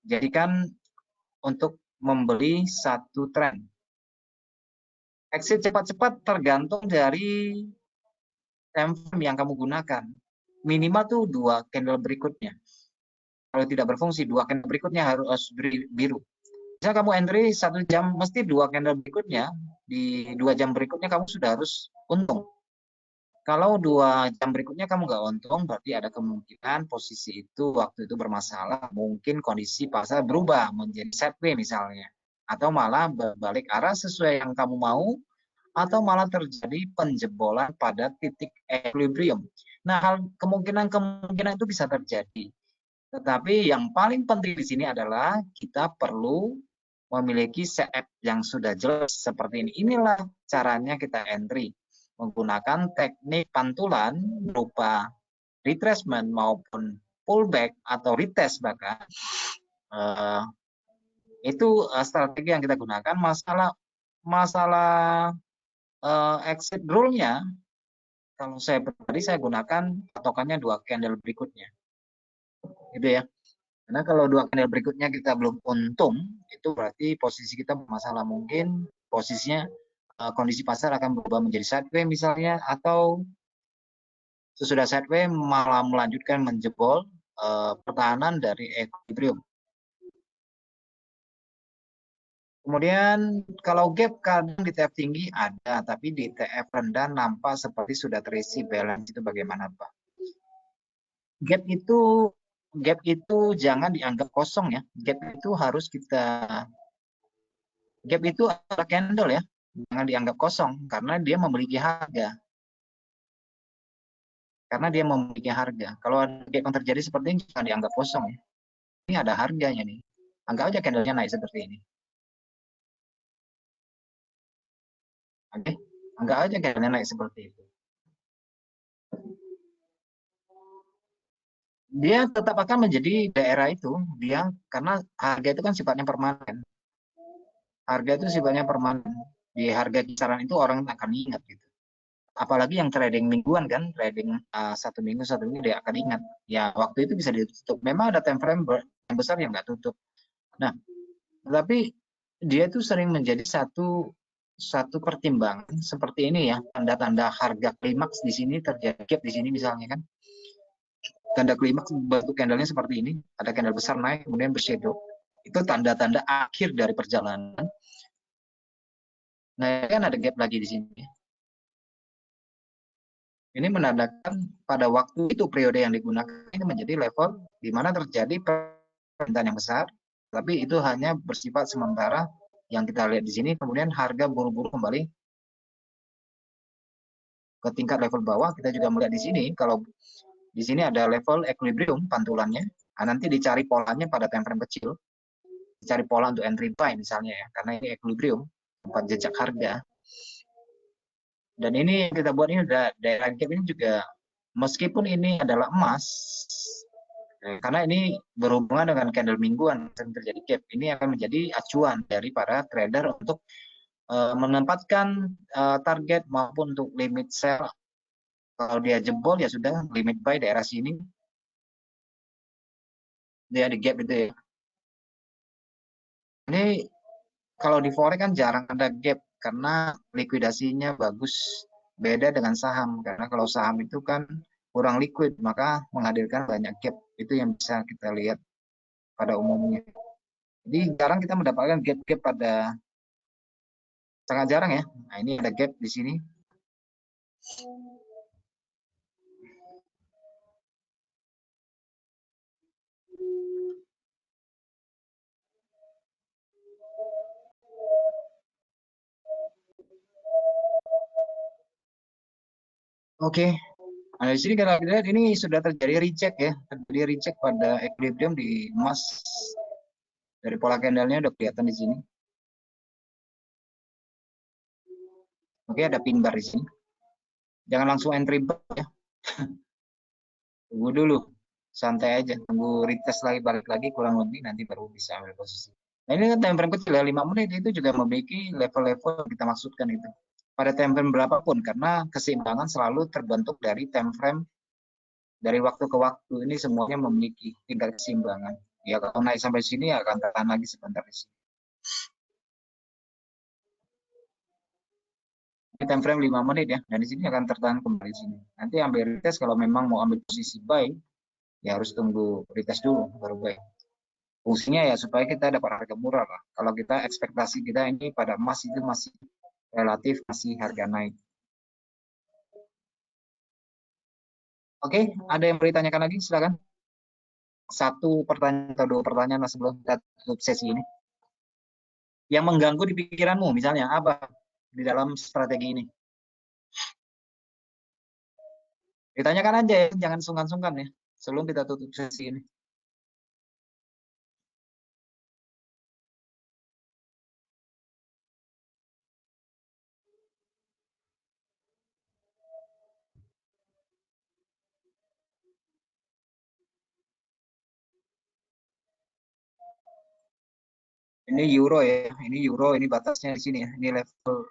Speaker 1: jadikan untuk membeli satu tren. Exit cepat-cepat tergantung dari time frame yang kamu gunakan. Minimal tuh 2 candle berikutnya. Kalau tidak berfungsi, 2 candle berikutnya harus biru. Misalnya kamu entry 1 jam, mesti 2 candle berikutnya, di 2 jam berikutnya kamu sudah harus untung. Kalau 2 jam berikutnya kamu nggak untung, berarti ada kemungkinan posisi itu waktu itu bermasalah. Mungkin kondisi pasar berubah menjadi sideways misalnya. Atau malah berbalik arah sesuai yang kamu mau, atau malah terjadi penjebolan pada titik equilibrium. Nah, kemungkinan itu bisa terjadi. Tetapi yang paling penting di sini adalah kita perlu memiliki setup yang sudah jelas seperti ini. Inilah caranya kita entry menggunakan teknik pantulan berupa retracement maupun pullback atau retest bahkan. Itu strategi yang kita gunakan. Masalah exit rule-nya, kalau saya pribadi saya gunakan patokannya 2 candle berikutnya. Gitu ya. Karena kalau 2 candle berikutnya kita belum untung, itu berarti posisi kita bermasalah. Mungkin posisinya kondisi pasar akan berubah menjadi sideways misalnya, atau sesudah sideways malah melanjutkan menjebol pertahanan dari equilibrium. Kemudian kalau gap kadang di TF tinggi ada, tapi di TF rendah nampak seperti sudah terisi balance. Itu bagaimana, Pak? Gap itu jangan dianggap kosong ya. Gap itu adalah candle ya. Jangan dianggap kosong karena dia memiliki harga. Kalau ada gap yang terjadi seperti ini jangan dianggap kosong ya. Ini ada harganya nih. Anggap aja candlenya naik seperti ini. Oke, anggap aja candlenya naik seperti itu. Dia tetap akan menjadi daerah itu, karena harga itu kan sifatnya permanen. Harga itu sifatnya permanen. Di harga kisaran itu orang akan ingat gitu. Apalagi yang trading mingguan kan, trading satu minggu dia akan ingat. Ya waktu itu bisa ditutup. Memang ada time frame yang besar yang nggak tutup. Nah, tapi dia itu sering menjadi satu pertimbangan seperti ini ya, tanda-tanda harga klimaks di sini terjadi gap di sini misalnya kan. Tanda klimaks bentuk candlenya seperti ini, ada candle besar naik kemudian bershadow. Itu tanda-tanda akhir dari perjalanan. Nah, kan ada gap lagi di sini. Ini menandakan pada waktu itu periode yang digunakan ini menjadi level di mana terjadi permintaan yang besar, tapi itu hanya bersifat sementara yang kita lihat di sini, kemudian harga buru-buru kembali ke tingkat level bawah. Kita juga melihat di sini, kalau di sini ada level equilibrium pantulannya, nah, nanti dicari polanya pada time frame kecil, dicari pola untuk entry buy misalnya ya, karena ini equilibrium, tempat jejak harga. Dan ini yang kita buat ini daerah gap ini juga, meskipun ini adalah emas, karena ini berhubungan dengan candle mingguan yang terjadi gap, ini akan menjadi acuan dari para trader untuk menempatkan target maupun untuk limit sell. Kalau dia jebol ya sudah, limit buy daerah sini, dia di gap itu ya. Ini kalau di forex kan jarang ada gap karena likuidasinya bagus. Beda dengan saham, karena kalau saham itu kan kurang liquid, maka menghadirkan banyak gap. Itu yang bisa kita lihat pada umumnya. Jadi jarang kita mendapatkan gap-gap sangat jarang ya. Nah, ini ada gap di sini. Oke. Nah, di sini kalau kita lihat ini sudah terjadi reject ya. Terjadi reject pada equilibrium di emas. Dari pola candlenya udah kelihatan di sini. Oke, ada pin bar di sini. Jangan langsung entry bar ya. Tunggu dulu. Santai aja. Tunggu retest lagi, balik lagi kurang lebih, nanti baru bisa ambil posisi. Nah, ini kan time frame kecil ya, 5 menit itu juga memiliki level-level yang kita maksudkan itu. Pada time frame berapapun, karena keseimbangan selalu terbentuk dari time frame dari waktu ke waktu. Ini semuanya memiliki tingkat keseimbangan. Ya kalau naik sampai sini ya akan tahan lagi sebentar di sini. Ini time frame 5 menit ya, dan di sini akan tertahan kembali di sini. Nanti ambil retest kalau memang mau ambil posisi buy, ya harus tunggu retest dulu baru buy. Fungsinya ya supaya kita dapat harga murah lah. Kalau kita ekspektasi kita ini pada emas itu masih relatif masih harga naik. Oke, ada yang mau ditanyakan lagi? Silakan. Satu pertanyaan atau dua pertanyaan sebelum kita tutup sesi ini. Yang mengganggu di pikiranmu misalnya apa di dalam strategi ini? Ditanyakan aja ya, jangan sungkan-sungkan ya sebelum kita tutup sesi ini. Ini euro ya, ini batasnya di sini ya. Ini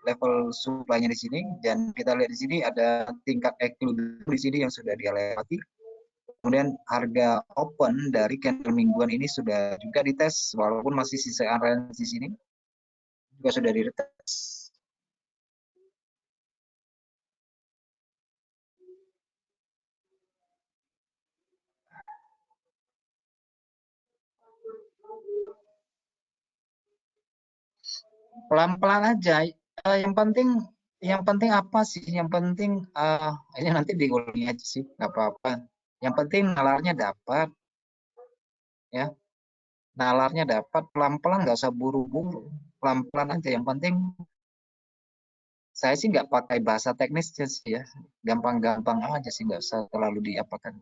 Speaker 1: level supply-nya di sini, dan kita lihat di sini ada tingkat equilibrium di sini yang sudah dia lewati. Kemudian harga open dari candle mingguan ini sudah juga dites, walaupun masih sisa range di sini juga sudah dites. Pelan-pelan aja. Yang penting apa sih? Yang penting ini nanti digulung aja sih, nggak apa-apa. Yang penting nalarnya dapat, ya. Nalarnya dapat pelan-pelan, nggak usah buru-buru. Pelan-pelan aja. Yang penting saya sih nggak pakai bahasa teknisnya sih ya. Gampang-gampang aja sih, nggak usah terlalu diapakan.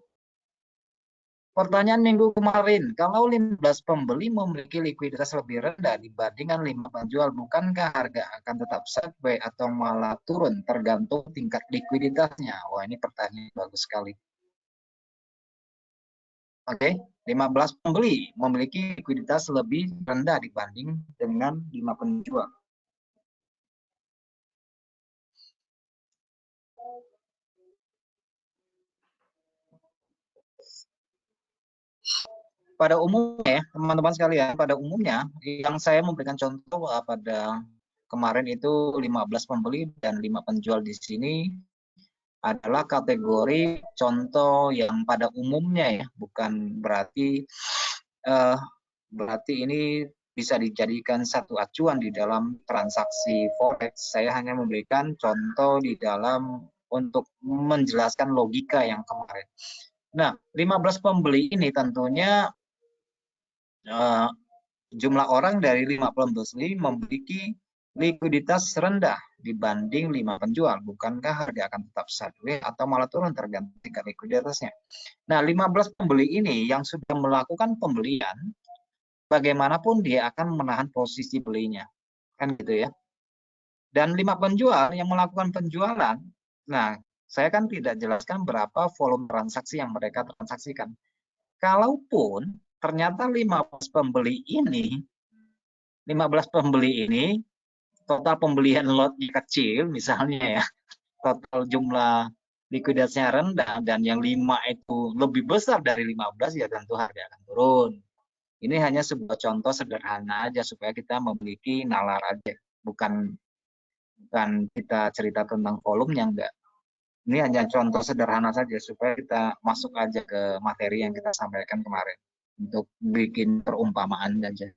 Speaker 1: Pertanyaan minggu kemarin, kalau 15 pembeli memiliki likuiditas lebih rendah dibandingkan 5 penjual, bukankah harga akan tetap sideways atau malah turun tergantung tingkat likuiditasnya? Wah, ini pertanyaan bagus sekali. Oke, 15 pembeli memiliki likuiditas lebih rendah dibanding dengan 5 penjual. Pada umumnya ya, teman-teman sekalian, pada umumnya yang saya memberikan contoh pada kemarin itu 15 pembeli dan 5 penjual di sini adalah kategori contoh yang pada umumnya ya, bukan berarti berarti ini bisa dijadikan satu acuan di dalam transaksi forex. Saya hanya memberikan contoh di dalam untuk menjelaskan logika yang kemarin. Nah, 15 pembeli ini tentunya jumlah orang dari 5 pembeli memiliki likuiditas rendah dibanding 5 penjual. Bukankah harga akan tetap sideways atau malah turun tergantung tingkat likuiditasnya? Nah, 15 pembeli ini yang sudah melakukan pembelian, bagaimanapun dia akan menahan posisi belinya. Kan gitu ya. Dan 5 penjual yang melakukan penjualan, nah saya kan tidak jelaskan berapa volume transaksi yang mereka transaksikan. Kalaupun ternyata 15 pembeli ini 15 pembeli ini total pembelian lotnya kecil misalnya ya, total jumlah likuiditasnya rendah dan yang 5 itu lebih besar dari 15, ya tentu harga akan turun. Ini hanya sebuah contoh sederhana aja supaya kita memiliki nalar aja, bukan kita cerita tentang volumenya, enggak. Ini hanya contoh sederhana saja supaya kita masuk aja ke materi yang kita sampaikan kemarin untuk bikin perumpamaan aja.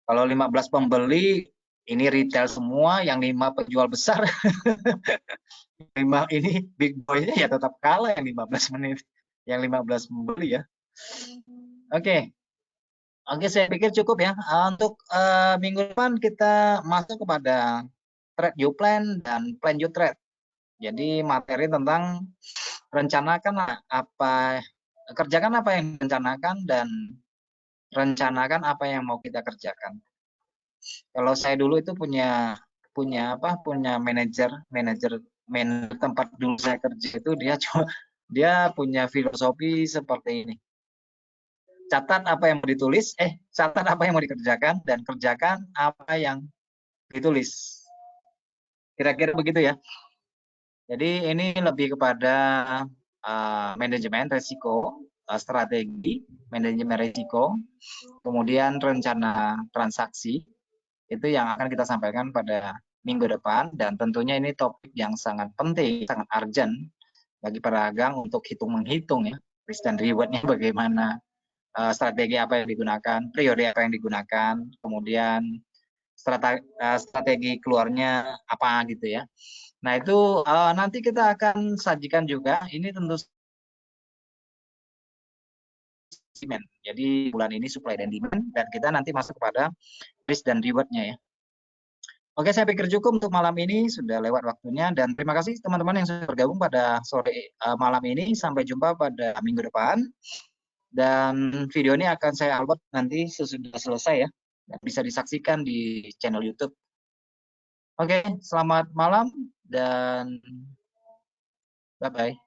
Speaker 1: Kalau 15 pembeli, ini retail semua, yang 5 penjual besar. 5 ini big boy-nya ya tetap kalah yang 15 menit. Yang 15 pembeli ya. Oke. Oke, saya pikir cukup ya. Untuk minggu depan kita masuk kepada trade you plan dan plan you trade. Jadi materi tentang kerjakan apa yang direncanakan dan rencanakan apa yang mau kita kerjakan. Kalau saya dulu itu punya manajer tempat dulu saya kerja itu dia punya filosofi seperti ini. Catat apa yang mau ditulis, catat apa yang mau dikerjakan dan kerjakan apa yang ditulis. Kira-kira begitu ya. Jadi ini lebih kepada manajemen risiko, strategi, manajemen risiko, kemudian rencana transaksi, itu yang akan kita sampaikan pada minggu depan, dan tentunya ini topik yang sangat penting, sangat urgent bagi pedagang untuk menghitung ya, risk dan rewardnya bagaimana, strategi apa yang digunakan, periode apa yang digunakan, kemudian strategi keluarnya apa gitu ya. Nah itu nanti kita akan sajikan juga, ini tentu demand. Jadi bulan ini supply dan demand, dan kita nanti masuk kepada risk dan rewardnya ya. Oke, saya pikir cukup untuk malam ini, sudah lewat waktunya, dan terima kasih teman-teman yang sudah bergabung pada sore malam ini. Sampai jumpa pada minggu depan, dan video ini akan saya upload nanti sesudah selesai ya, bisa disaksikan di channel YouTube. Oke, selamat malam dan bye-bye.